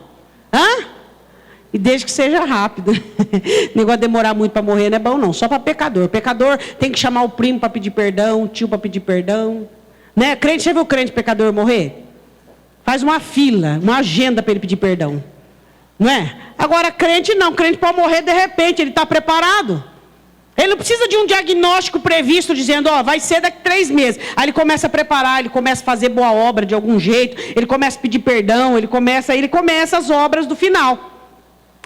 E desde que seja rápido. Negócio de demorar muito para morrer não é bom não, só para pecador. O pecador tem que chamar o primo para pedir perdão, o tio para pedir perdão. Né? Crente, você viu o crente pecador morrer? Faz uma fila, uma agenda para ele pedir perdão. Não é? Agora, crente não. Crente pode morrer de repente. Ele está preparado. Ele não precisa de um diagnóstico previsto, dizendo, vai ser daqui 3 meses. Aí ele começa a preparar, ele começa a fazer boa obra de algum jeito. Ele começa a pedir perdão, ele começa as obras do final.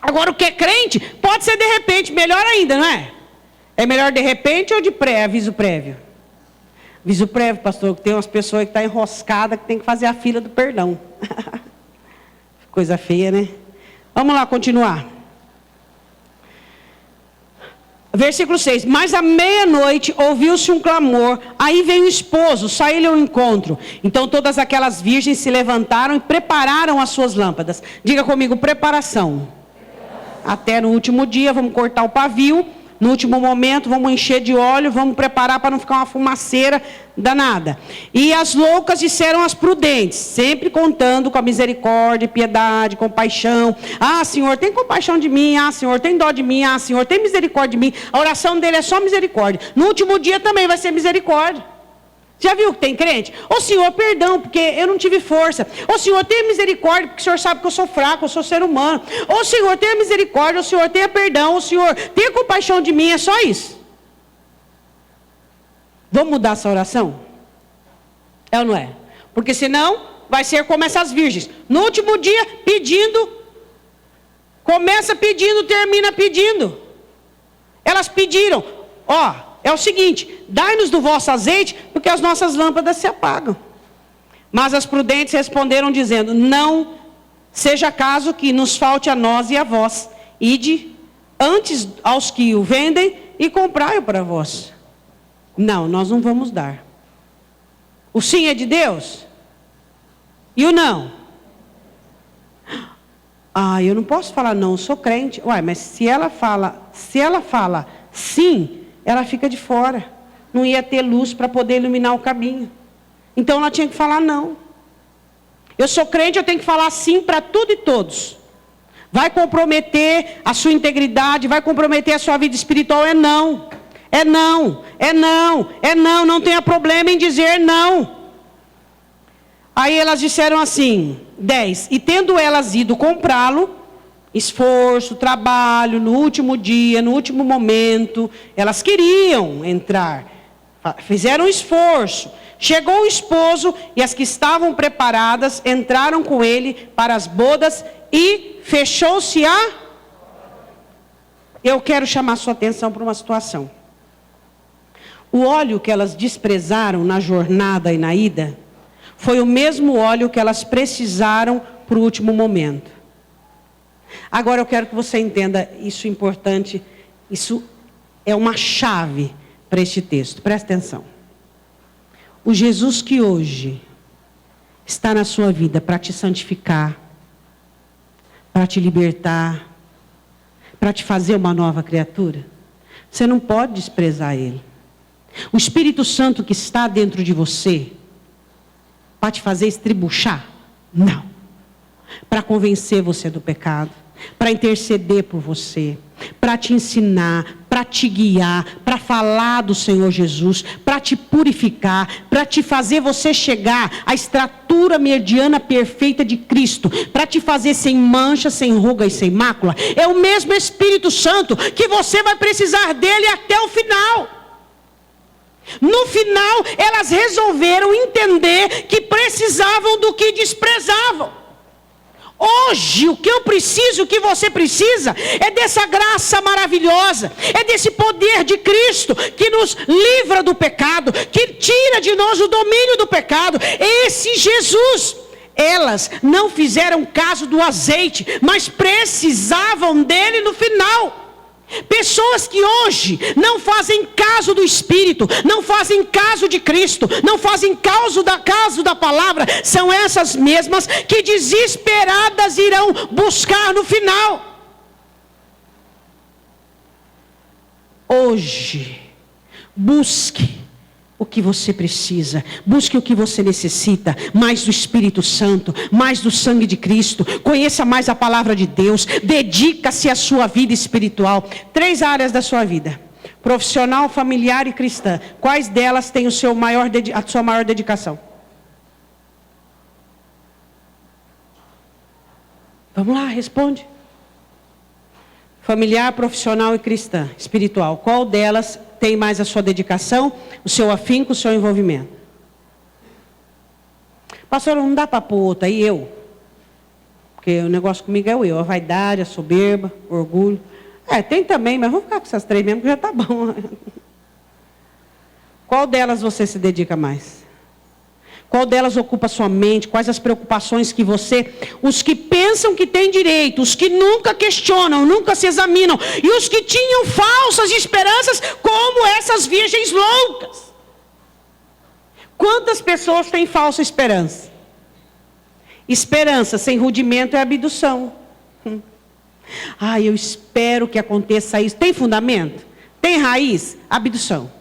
Agora, o que é crente, pode ser de repente, melhor ainda, não é? É melhor de repente ou de aviso prévio? Aviso prévio, pastor, que tem umas pessoas que estão enroscadas, que tem que fazer a fila do perdão. Coisa feia, né? Vamos lá, continuar. Versículo 6. Mas à meia-noite ouviu-se um clamor. Aí veio o esposo, saiu-lhe ao encontro. Então todas aquelas virgens se levantaram e prepararam as suas lâmpadas. Diga comigo, preparação. Até no último dia, vamos cortar o pavio. No último momento, vamos encher de óleo, vamos preparar para não ficar uma fumaceira danada. E as loucas disseram às prudentes, sempre contando com a misericórdia, piedade, compaixão. Ah, Senhor, tem compaixão de mim. Ah, Senhor, tem dó de mim. Ah, Senhor, tem misericórdia de mim. A oração dele é só misericórdia. No último dia também vai ser misericórdia. Já viu que tem crente? Ô Senhor, perdão, porque eu não tive força. Ô Senhor, tenha misericórdia, porque o Senhor sabe que eu sou fraco, eu sou ser humano. Ô Senhor, tenha misericórdia, ô Senhor, tenha perdão, ô Senhor, tenha compaixão de mim, é só isso. Vamos mudar essa oração? É ou não é? Porque senão, vai ser como essas virgens. No último dia, pedindo, começa pedindo, termina pedindo. Elas pediram, ó. É o seguinte, dai-nos do vosso azeite, porque as nossas lâmpadas se apagam. Mas as prudentes responderam dizendo, não seja caso que nos falte a nós e a vós. Ide antes aos que o vendem e comprai-o para vós. Não, nós não vamos dar. O sim é de Deus? E o não? Ah, eu não posso falar não, eu sou crente. Uai, mas se ela fala sim, ela fica de fora. Não ia ter luz para poder iluminar o caminho. Então ela tinha que falar não. Eu sou crente, eu tenho que falar sim para tudo e todos. Vai comprometer a sua integridade, vai comprometer a sua vida espiritual, é não. É não, é não, é não, não tenha problema em dizer não. Aí elas disseram assim, 10, e tendo elas ido comprá-lo, esforço, trabalho, no último dia, no último momento, elas queriam entrar, fizeram esforço. Chegou o esposo e as que estavam preparadas entraram com ele para as bodas e fechou-se a... Eu quero chamar sua atenção para uma situação. O óleo que elas desprezaram na jornada e na ida, foi o mesmo óleo que elas precisaram para o último momento. Agora eu quero que você entenda isso importante, isso é uma chave para este texto, presta atenção. O Jesus que hoje está na sua vida para te santificar, para te libertar, para te fazer uma nova criatura, você não pode desprezar Ele. O Espírito Santo que está dentro de você, para te fazer estribuchar? Não. Para convencer você do pecado, para interceder por você, para te ensinar, para te guiar, para falar do Senhor Jesus, para te purificar, para te fazer você chegar à estatura mediana perfeita de Cristo, para te fazer sem mancha, sem ruga e sem mácula. É o mesmo Espírito Santo que você vai precisar dele até o final. No final, elas resolveram entender que precisavam do que desprezavam. Hoje, o que eu preciso, o que você precisa, é dessa graça maravilhosa, é desse poder de Cristo, que nos livra do pecado, que tira de nós o domínio do pecado. Esse Jesus. Elas não fizeram caso do azeite, mas precisavam dele no final. Pessoas que hoje não fazem caso do Espírito, não fazem caso de Cristo, não fazem caso da palavra, são essas mesmas que desesperadas irão buscar no final. Hoje, busque o que você precisa, busque o que você necessita, mais do Espírito Santo, mais do sangue de Cristo, conheça mais a palavra de Deus, dedica-se à sua vida espiritual. 3 áreas da sua vida, profissional, familiar e cristã. Quais delas têm a sua maior dedicação? Vamos lá, responde. Familiar, profissional e cristã, espiritual. Qual delas tem mais a sua dedicação, o seu afinco, o seu envolvimento? Pastor, não dá para pôr outra aí, eu. Porque o negócio comigo é o eu, a vaidade, a soberba, o orgulho. Tem também, mas vamos ficar com essas 3 mesmo, que já está bom. Qual delas você se dedica mais? Qual delas ocupa sua mente? Quais as preocupações que você... Os que pensam que têm direito, os que nunca questionam, nunca se examinam, e os que tinham falsas esperanças, como essas virgens loucas. Quantas pessoas têm falsa esperança? Esperança sem rudimento é abdução. Eu espero que aconteça isso. Tem fundamento? Tem raiz? Abdução.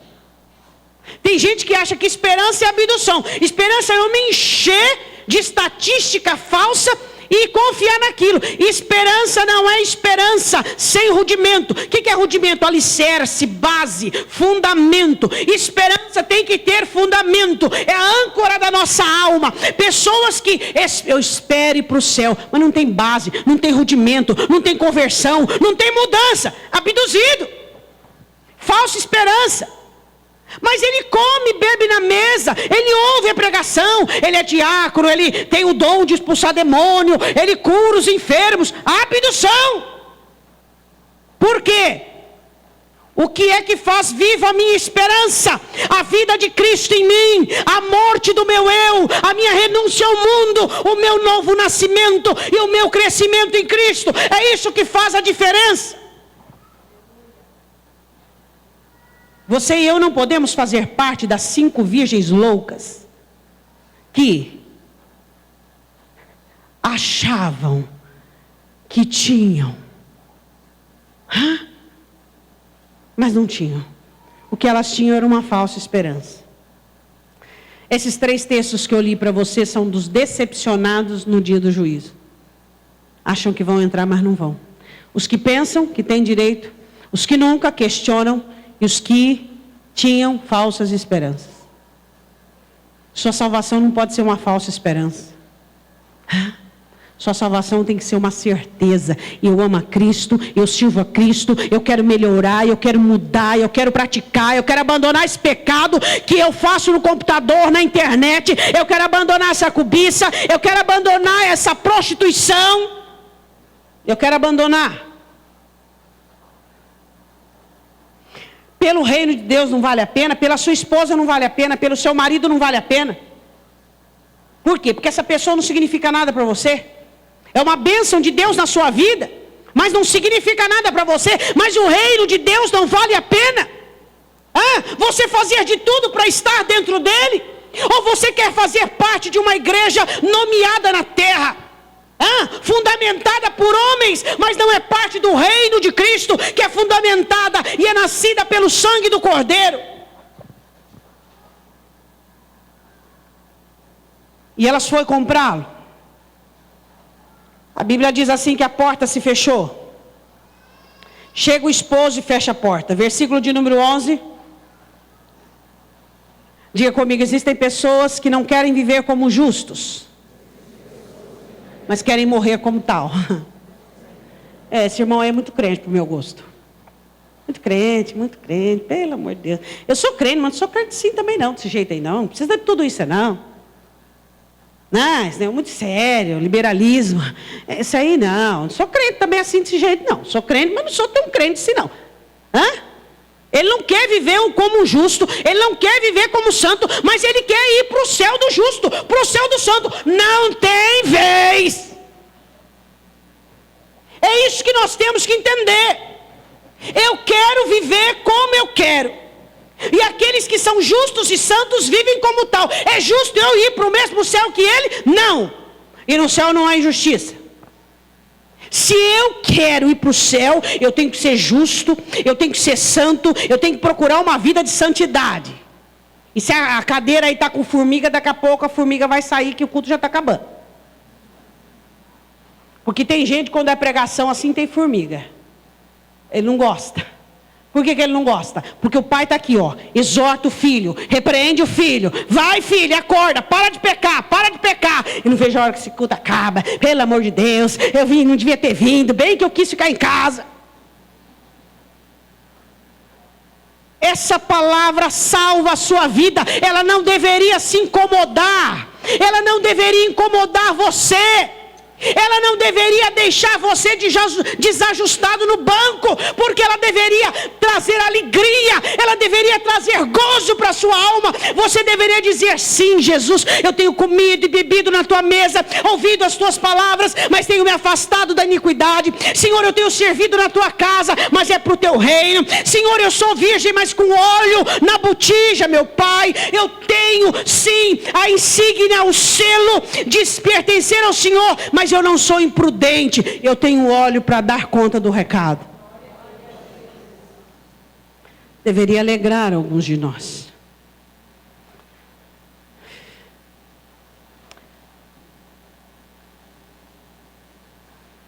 Tem gente que acha que esperança é abdução. Esperança é eu me encher de estatística falsa e confiar naquilo. Esperança não é esperança sem rudimento. O que é rudimento? Alicerce, base, fundamento. Esperança tem que ter fundamento. É a âncora da nossa alma. Pessoas que eu espero ir para o céu, mas não tem base, não tem rudimento, não tem conversão, não tem mudança. Abduzido. Falsa esperança. Mas ele come, bebe na mesa, ele ouve a pregação, ele é diácono, ele tem o dom de expulsar demônio, ele cura os enfermos. Abdução. Por quê? O que é que faz viva a minha esperança? A vida de Cristo em mim, a morte do meu eu, a minha renúncia ao mundo, o meu novo nascimento e o meu crescimento em Cristo. É isso que faz a diferença. Você e eu não podemos fazer parte das 5 virgens loucas que achavam que tinham, mas não tinham. O que elas tinham era uma falsa esperança. Esses 3 textos que eu li para você são dos decepcionados no dia do juízo. Acham que vão entrar, mas não vão. Os que pensam que têm direito, os que nunca questionam, e os que tinham falsas esperanças. Sua salvação não pode ser uma falsa esperança. Sua salvação tem que ser uma certeza. Eu amo a Cristo, eu sirvo a Cristo, eu quero melhorar, eu quero mudar, eu quero praticar, eu quero abandonar esse pecado que eu faço no computador, na internet, eu quero abandonar essa cobiça, eu quero abandonar essa prostituição, eu quero abandonar. Pelo reino de Deus não vale a pena, pela sua esposa não vale a pena, pelo seu marido não vale a pena. Por quê? Porque essa pessoa não significa nada para você. É uma bênção de Deus na sua vida, mas não significa nada para você. Mas o reino de Deus não vale a pena. Você fazer de tudo para estar dentro dele? Ou você quer fazer parte de uma igreja nomeada na terra? Fundamentada por homens, mas não é parte do reino de Cristo, que é fundamentada e é nascida pelo sangue do Cordeiro. E elas foram comprá-lo. A Bíblia diz assim que a porta se fechou. Chega o esposo e fecha a porta. Versículo de número 11. Diga comigo, existem pessoas que não querem viver como justos, mas querem morrer como tal. Esse irmão é muito crente para o meu gosto. Muito crente, pelo amor de Deus. Eu sou crente, mas não sou crente assim também não, desse jeito aí não. Não precisa de tudo isso não. Não, isso é muito sério, liberalismo. Isso aí não. Não sou crente também assim desse jeito não. Sou crente, mas não sou tão crente assim não. Ele não quer viver como justo, ele não quer viver como santo, mas ele quer ir para o céu do justo, para o céu do santo. Não tem vez. É isso que nós temos que entender. Eu quero viver como eu quero. E aqueles que são justos e santos vivem como tal. É justo eu ir para o mesmo céu que ele? Não. E no céu não há injustiça. Se eu quero ir para o céu, eu tenho que ser justo, eu tenho que ser santo, eu tenho que procurar uma vida de santidade. E se a cadeira aí está com formiga, daqui a pouco a formiga vai sair que o culto já está acabando. Porque tem gente, quando é pregação assim, tem formiga. Ele não gosta. Por que ele não gosta? Porque o pai está aqui, exorta o filho, repreende o filho. Vai, filho, acorda, para de pecar. E não vejo a hora que esse culto acaba. Pelo amor de Deus, eu vim, não devia ter vindo, bem que eu quis ficar em casa. Essa palavra salva a sua vida. Ela não deveria se incomodar. Ela não deveria incomodar você. Ela não deveria deixar você desajustado no banco, porque ela deveria trazer alegria, ela deveria trazer gozo para a sua alma. Você deveria dizer: sim, Jesus, eu tenho comido e bebido na tua mesa, ouvido as tuas palavras, mas tenho me afastado da iniquidade. Senhor, eu tenho servido na tua casa, mas é para o teu reino. Senhor, eu sou virgem, mas com óleo na botija, meu Pai. Eu tenho sim a insígnia, o selo de pertencer ao Senhor, mas eu não sou imprudente, eu tenho óleo para dar conta do recado. Deveria alegrar alguns de nós.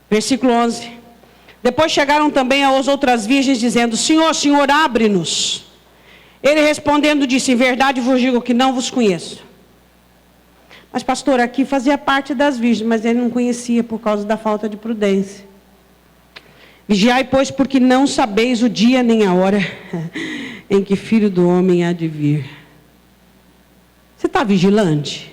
Versículo 11. Depois chegaram também as outras virgens, dizendo: Senhor, Senhor, abre-nos. Ele respondendo disse: em verdade vos digo que não vos conheço. Mas pastor, aqui fazia parte das virgens, mas ele não conhecia por causa da falta de prudência. Vigiai, pois, porque não sabeis o dia nem a hora em que Filho do Homem há de vir. Você está vigilante?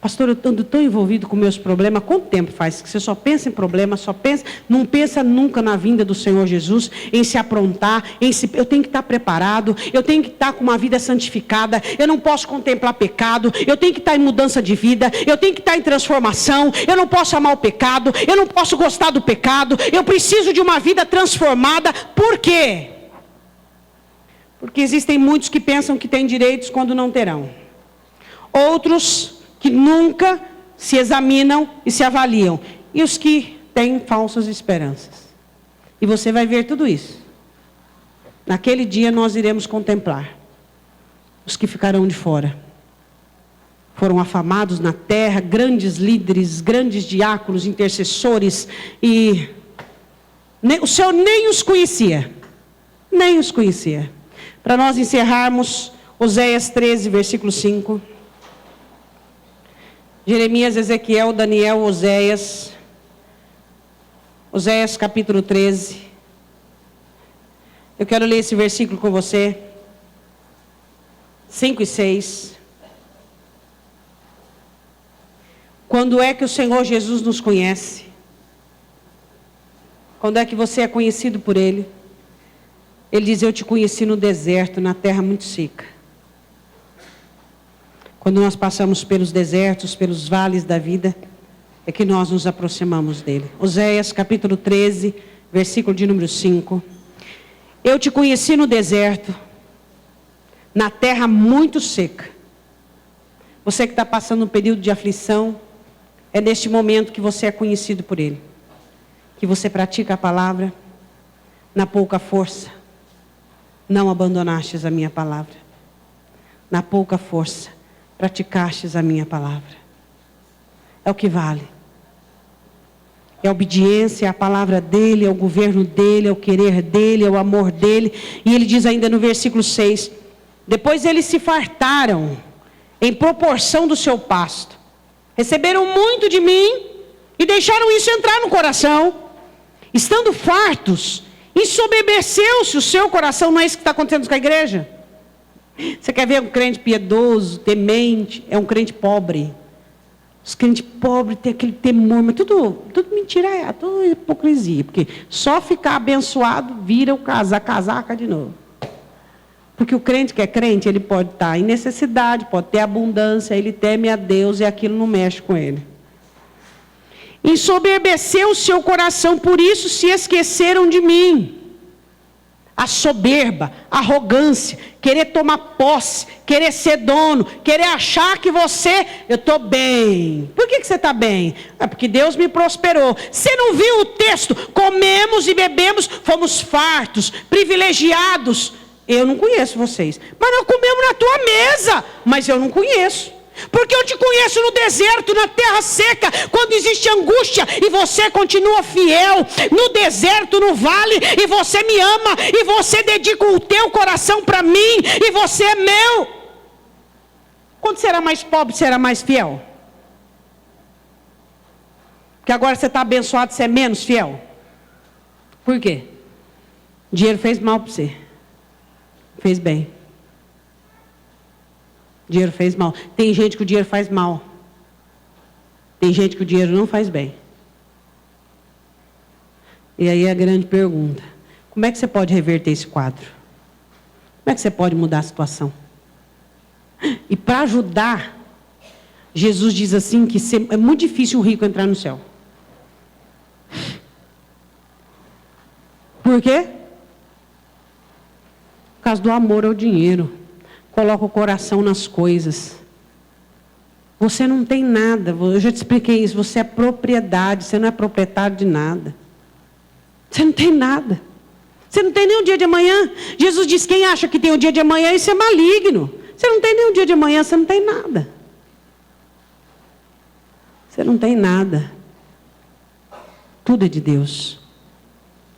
Pastor, eu ando tão envolvido com meus problemas. Quanto tempo faz que você só pensa em problemas, não pensa nunca na vinda do Senhor Jesus, em se aprontar, eu tenho que estar preparado, eu tenho que estar com uma vida santificada, eu não posso contemplar pecado, eu tenho que estar em mudança de vida, eu tenho que estar em transformação, eu não posso amar o pecado, eu não posso gostar do pecado, eu preciso de uma vida transformada. Por quê? Porque existem muitos que pensam que têm direitos quando não terão. Outros que nunca se examinam e se avaliam. E os que têm falsas esperanças. E você vai ver tudo isso. Naquele dia nós iremos contemplar os que ficarão de fora. Foram afamados na terra, grandes líderes, grandes diáconos, intercessores, e o Senhor nem os conhecia. Nem os conhecia. Para nós encerrarmos, Oséias 13, versículo 5. Jeremias, Ezequiel, Daniel, Oséias. Oséias capítulo 13. Eu quero ler esse versículo com você. 5 e 6. Quando é que o Senhor Jesus nos conhece? Quando é que você é conhecido por Ele? Ele diz: eu te conheci no deserto, na terra muito seca. Quando nós passamos pelos desertos, pelos vales da vida, é que nós nos aproximamos dele. Oséias capítulo 13, versículo de número 5. Eu te conheci no deserto, na terra muito seca. Você que está passando um período de aflição, é neste momento que você é conhecido por ele. Que você pratica a palavra, na pouca força, não abandonastes a minha palavra. Na pouca força, praticastes a minha palavra. É o que vale. É a obediência, é a palavra dele, é o governo dele, é o querer dele, é o amor dele. E ele diz ainda no versículo 6, depois eles se fartaram em proporção do seu pasto. Receberam muito de mim e deixaram isso entrar no coração. Estando fartos, ensoberbeceu-se o seu coração. Não é isso que está acontecendo com a igreja? Você quer ver um crente piedoso, temente? É um crente pobre. Os crentes pobres têm aquele temor, mas tudo mentira, tudo hipocrisia. Porque só ficar abençoado vira a casaca de novo. Porque o crente que é crente, ele pode estar em necessidade, pode ter abundância, ele teme a Deus e aquilo não mexe com ele. Ensoberbeceu o seu coração, por isso se esqueceram de mim. A soberba, a arrogância, querer tomar posse, querer ser dono, querer achar que eu estou bem. Por que você está bem? É porque Deus me prosperou. Você não viu o texto? Comemos e bebemos, fomos fartos, privilegiados. Eu não conheço vocês. Mas nós comemos na tua mesa, mas eu não conheço. Porque eu te conheço no deserto, na terra seca, quando existe angústia, e você continua fiel, no deserto, no vale, e você me ama, e você dedica o teu coração para mim, e você é meu. Quando você era mais pobre, você era mais fiel? Porque agora você está abençoado, você é menos fiel? Por quê? O dinheiro fez mal para você. Fez bem. O dinheiro fez mal. Tem gente que o dinheiro faz mal. Tem gente que o dinheiro não faz bem. E aí a grande pergunta: como é que você pode reverter esse quadro? Como é que você pode mudar a situação? E para ajudar, Jesus diz assim que é muito difícil o rico entrar no céu. Por quê? Por causa do amor ao dinheiro. Coloca o coração nas coisas. Você não tem nada, eu já te expliquei isso, você é propriedade, você não é proprietário de nada. Você não tem nada. Você não tem nem o dia de amanhã. Jesus diz: quem acha que tem o dia de amanhã, isso é maligno. Você não tem nem o dia de amanhã, você não tem nada. Você não tem nada. Tudo é de Deus.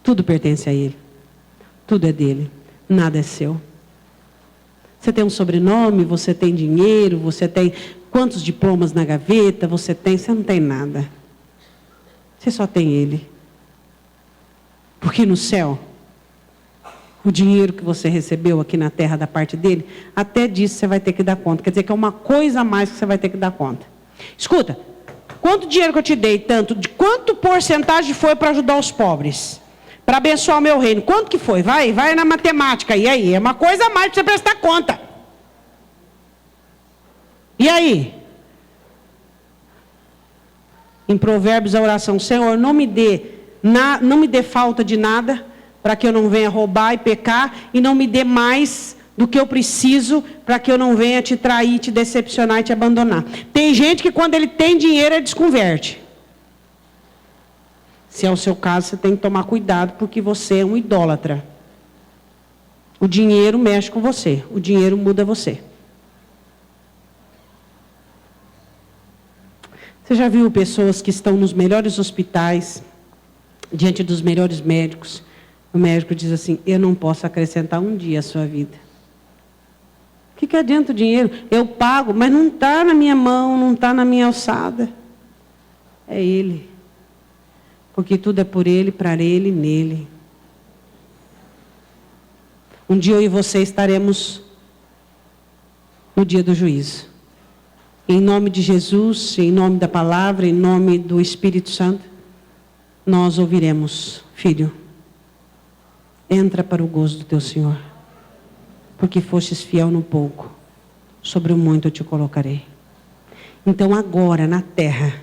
Tudo pertence a Ele. Tudo é dele. Nada é seu. Você tem um sobrenome, você tem dinheiro, você tem quantos diplomas na gaveta, você não tem nada. Você só tem Ele. Porque no céu, o dinheiro que você recebeu aqui na terra da parte dele, até disso você vai ter que dar conta. Quer dizer que é uma coisa a mais que você vai ter que dar conta. Escuta, quanto dinheiro que eu te dei, tanto, de quanto porcentagem foi para ajudar os pobres? Para abençoar o meu reino. Quanto que foi? Vai na matemática. E aí? É uma coisa a mais para você prestar conta. E aí? Em Provérbios a oração: Senhor, não me dê falta de nada, para que eu não venha roubar e pecar, e não me dê mais do que eu preciso, para que eu não venha te trair, te decepcionar e te abandonar. Tem gente que quando ele tem dinheiro, ele desconverte. Se é o seu caso, você tem que tomar cuidado, porque você é um idólatra. O dinheiro mexe com você, o dinheiro muda você. Você já viu pessoas que estão nos melhores hospitais, diante dos melhores médicos? O médico diz assim: eu não posso acrescentar um dia à sua vida. O que adianta o dinheiro? Eu pago, mas não está na minha mão, não está na minha alçada. É Ele. Porque tudo é por Ele, para Ele, nele. Um dia eu e você estaremos no dia do juízo. Em nome de Jesus, em nome da palavra, em nome do Espírito Santo, nós ouviremos: filho, entra para o gozo do teu Senhor, porque fostes fiel no pouco, sobre o muito eu te colocarei. Então agora, na terra,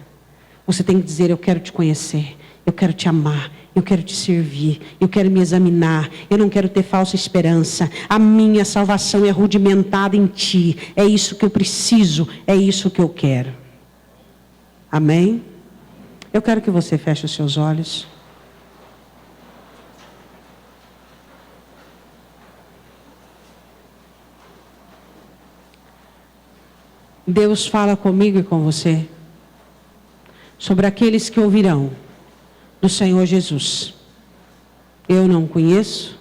você tem que dizer: eu quero te conhecer, eu quero te amar, eu quero te servir, eu quero me examinar, eu não quero ter falsa esperança. A minha salvação é rudimentada em ti. É isso que eu preciso, é isso que eu quero. Amém? Eu quero que você feche os seus olhos. Deus fala comigo e com você sobre aqueles que ouvirão do Senhor Jesus. Eu não conheço,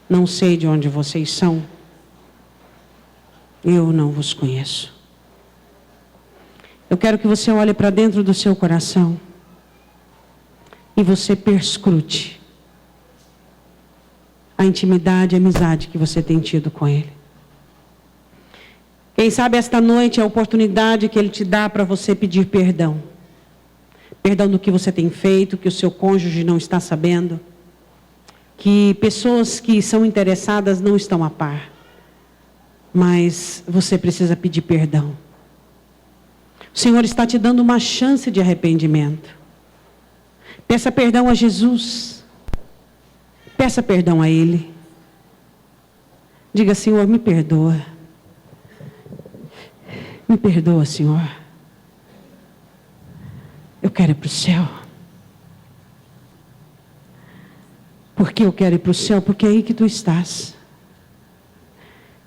não sei de onde vocês são, eu não vos conheço. Eu quero que você olhe para dentro do seu coração e você perscrute a intimidade e a amizade que você tem tido com Ele. Quem sabe esta noite é a oportunidade que Ele te dá para você pedir perdão. Perdão do que você tem feito, que o seu cônjuge não está sabendo, que pessoas que são interessadas não estão a par. Mas você precisa pedir perdão. O Senhor está te dando uma chance de arrependimento. Peça perdão a Jesus. Peça perdão a Ele. Diga: Senhor, me perdoa. Me perdoa, Senhor. Eu quero ir para o céu. Por que eu quero ir para o céu? Porque é aí que tu estás.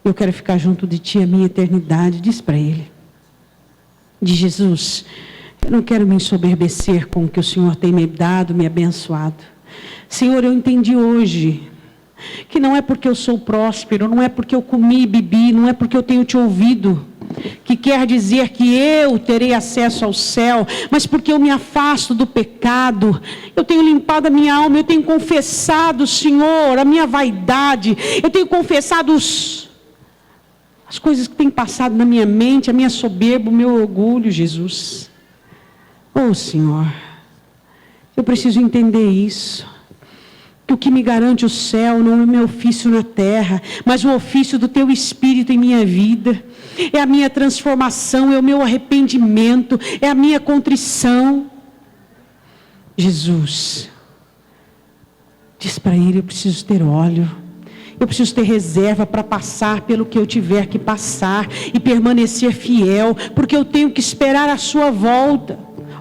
Eu quero ficar junto de ti a minha eternidade. Diz para Ele. Diz: Jesus, eu não quero me ensoberbecer com o que o Senhor tem me dado, me abençoado. Senhor, eu entendi hoje que não é porque eu sou próspero, não é porque eu comi e bebi, não é porque eu tenho te ouvido, que quer dizer que eu terei acesso ao céu, mas porque eu me afasto do pecado, eu tenho limpado a minha alma, eu tenho confessado, Senhor, a minha vaidade, eu tenho confessado as coisas que têm passado na minha mente, a minha soberba, o meu orgulho, Jesus. Oh, Senhor, eu preciso entender isso. Que o que me garante o céu não é o meu ofício na terra, mas o ofício do Teu Espírito em minha vida. É a minha transformação, é o meu arrependimento, é a minha contrição. Jesus, diz para Ele, eu preciso ter óleo. Eu preciso ter reserva para passar pelo que eu tiver que passar e permanecer fiel, porque eu tenho que esperar a sua volta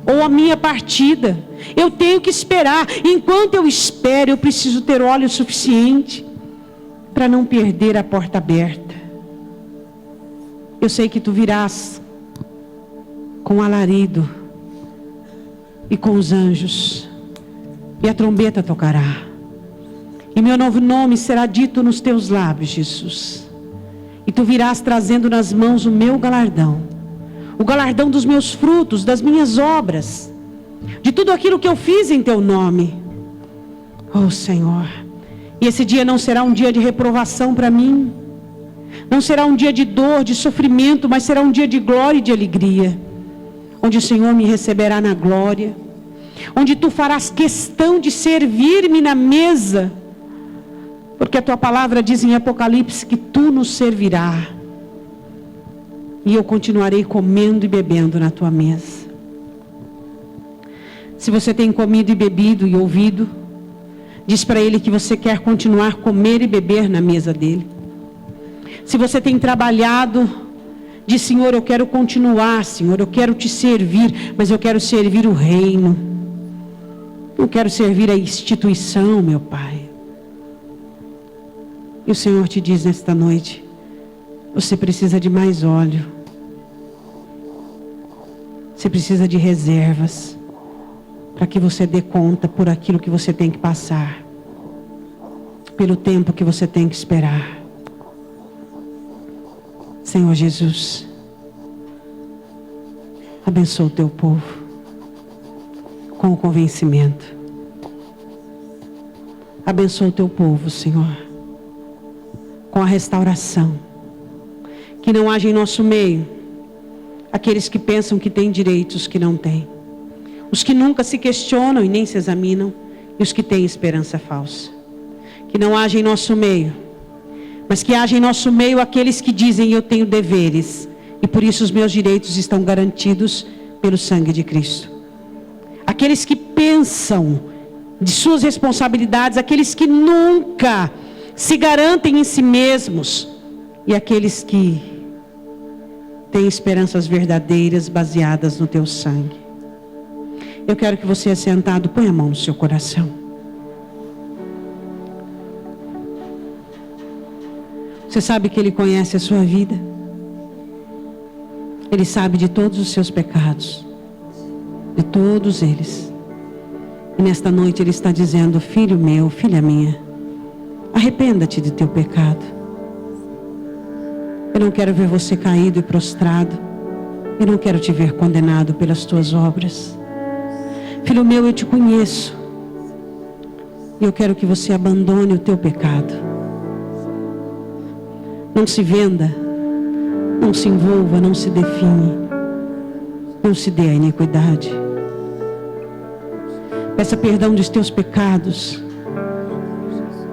ou a minha partida. Eu tenho que esperar. Enquanto eu espero, eu preciso ter óleo suficiente para não perder a porta aberta. Eu sei que Tu virás com alarido e com os anjos, e a trombeta tocará. E meu novo nome será dito nos Teus lábios, Jesus. E Tu virás trazendo nas mãos o meu galardão. O galardão dos meus frutos, das minhas obras. De tudo aquilo que eu fiz em Teu nome. Oh, Senhor. E esse dia não será um dia de reprovação para mim. Não será um dia de dor, de sofrimento, mas será um dia de glória e de alegria. Onde o Senhor me receberá na glória. Onde Tu farás questão de servir-me na mesa. Porque a Tua palavra diz em Apocalipse que Tu nos servirá. E eu continuarei comendo e bebendo na Tua mesa. Se você tem comido e bebido e ouvido, diz para Ele que você quer continuar a comer e beber na mesa dEle. Se você tem trabalhado, diz: Senhor, eu quero continuar, Senhor, eu quero Te servir, mas eu quero servir o reino. Eu quero servir a instituição, meu Pai. E o Senhor te diz nesta noite: você precisa de mais óleo. Você precisa de reservas para que você dê conta por aquilo que você tem que passar, pelo tempo que você tem que esperar. Senhor Jesus, abençoa o Teu povo com o convencimento. Abençoa o Teu povo, Senhor, com a restauração. Que não haja em nosso meio aqueles que pensam que têm direitos que não têm. Os que nunca se questionam e nem se examinam. E os que têm esperança falsa. Que não haja em nosso meio, mas que haja em nosso meio aqueles que dizem: eu tenho deveres, e por isso os meus direitos estão garantidos pelo sangue de Cristo. Aqueles que pensam de suas responsabilidades, aqueles que nunca se garantem em si mesmos, e aqueles que têm esperanças verdadeiras baseadas no Teu sangue. Eu quero que você, assentado, ponha a mão no seu coração. Você sabe que Ele conhece a sua vida. Ele sabe de todos os seus pecados. De todos eles. E nesta noite Ele está dizendo: filho meu, filha minha, arrependa-te de teu pecado. Eu não quero ver você caído e prostrado. Eu não quero te ver condenado pelas tuas obras. Filho meu, eu te conheço. E eu quero que você abandone o teu pecado. Não se venda. Não se envolva, não se define. Não se dê a iniquidade. Peça perdão dos teus pecados.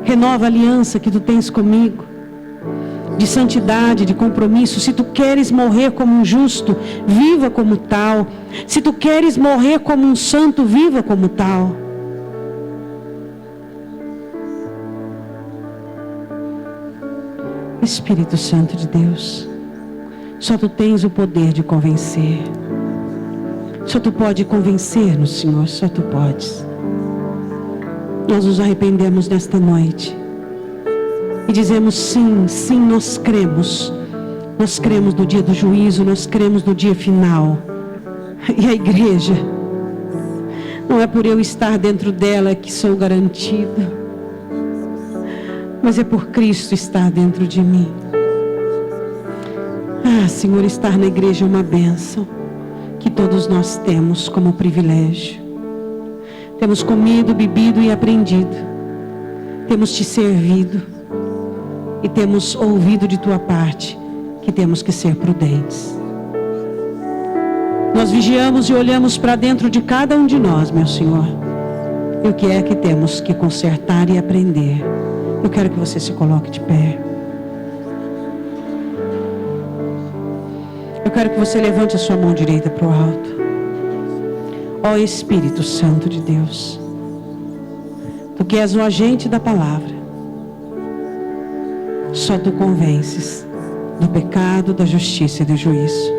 Renova a aliança que tu tens comigo. De santidade, de compromisso. Se tu queres morrer como um justo, viva como tal. Se tu queres morrer como um santo, viva como tal. Espírito Santo de Deus, só tu tens o poder de convencer. Só tu pode convencer-nos, Senhor, só tu podes. Nós nos arrependemos nesta noite. E dizemos sim, sim, nós cremos. Nós cremos no dia do juízo, nós cremos no dia final. E a igreja, não é por eu estar dentro dela que sou garantido, mas é por Cristo estar dentro de mim. Ah, Senhor, estar na igreja é uma bênção que todos nós temos como privilégio. Temos comido, bebido e aprendido. Temos te servido. E temos ouvido de tua parte que temos que ser prudentes. Nós vigiamos e olhamos para dentro de cada um de nós, meu Senhor. E o que é que temos que consertar e aprender? Eu quero que você se coloque de pé. Eu quero que você levante a sua mão direita para o alto. Ó Espírito Santo de Deus, Tu que és o agente da palavra, só Tu convences do pecado, da justiça e do juízo.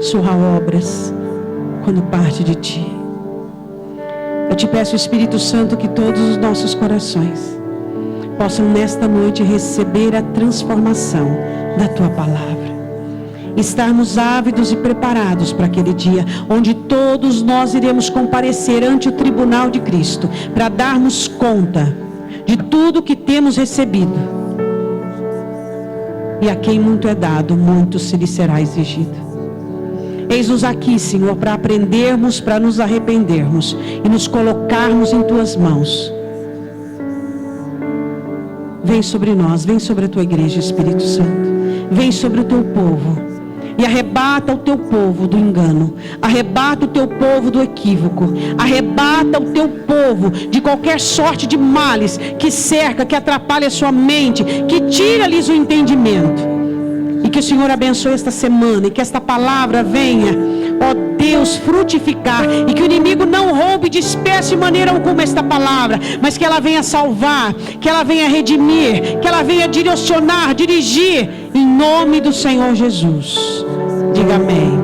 Surra obras quando parte de Ti. Eu te peço, Espírito Santo, que todos os nossos corações possam nesta noite receber a transformação da Tua palavra. Estarmos ávidos e preparados para aquele dia, onde todos nós iremos comparecer ante o tribunal de Cristo, para darmos conta de tudo que temos recebido. E a quem muito é dado, muito se lhe será exigido. Eis-nos aqui, Senhor, para aprendermos, para nos arrependermos e nos colocarmos em Tuas mãos. Vem sobre nós, vem sobre a Tua igreja, Espírito Santo. Vem sobre o Teu povo. E arrebata o Teu povo do engano. Arrebata o Teu povo do equívoco. Arrebata o Teu povo de qualquer sorte de males que cerca, que atrapalha a sua mente, que tira-lhes o entendimento. E que o Senhor abençoe esta semana, e que esta palavra venha, ó Deus, frutificar, e que o inimigo não roube de espécie de maneira alguma esta palavra, mas que ela venha salvar, que ela venha redimir, que ela venha direcionar, dirigir, em nome do Senhor Jesus. Diga amém.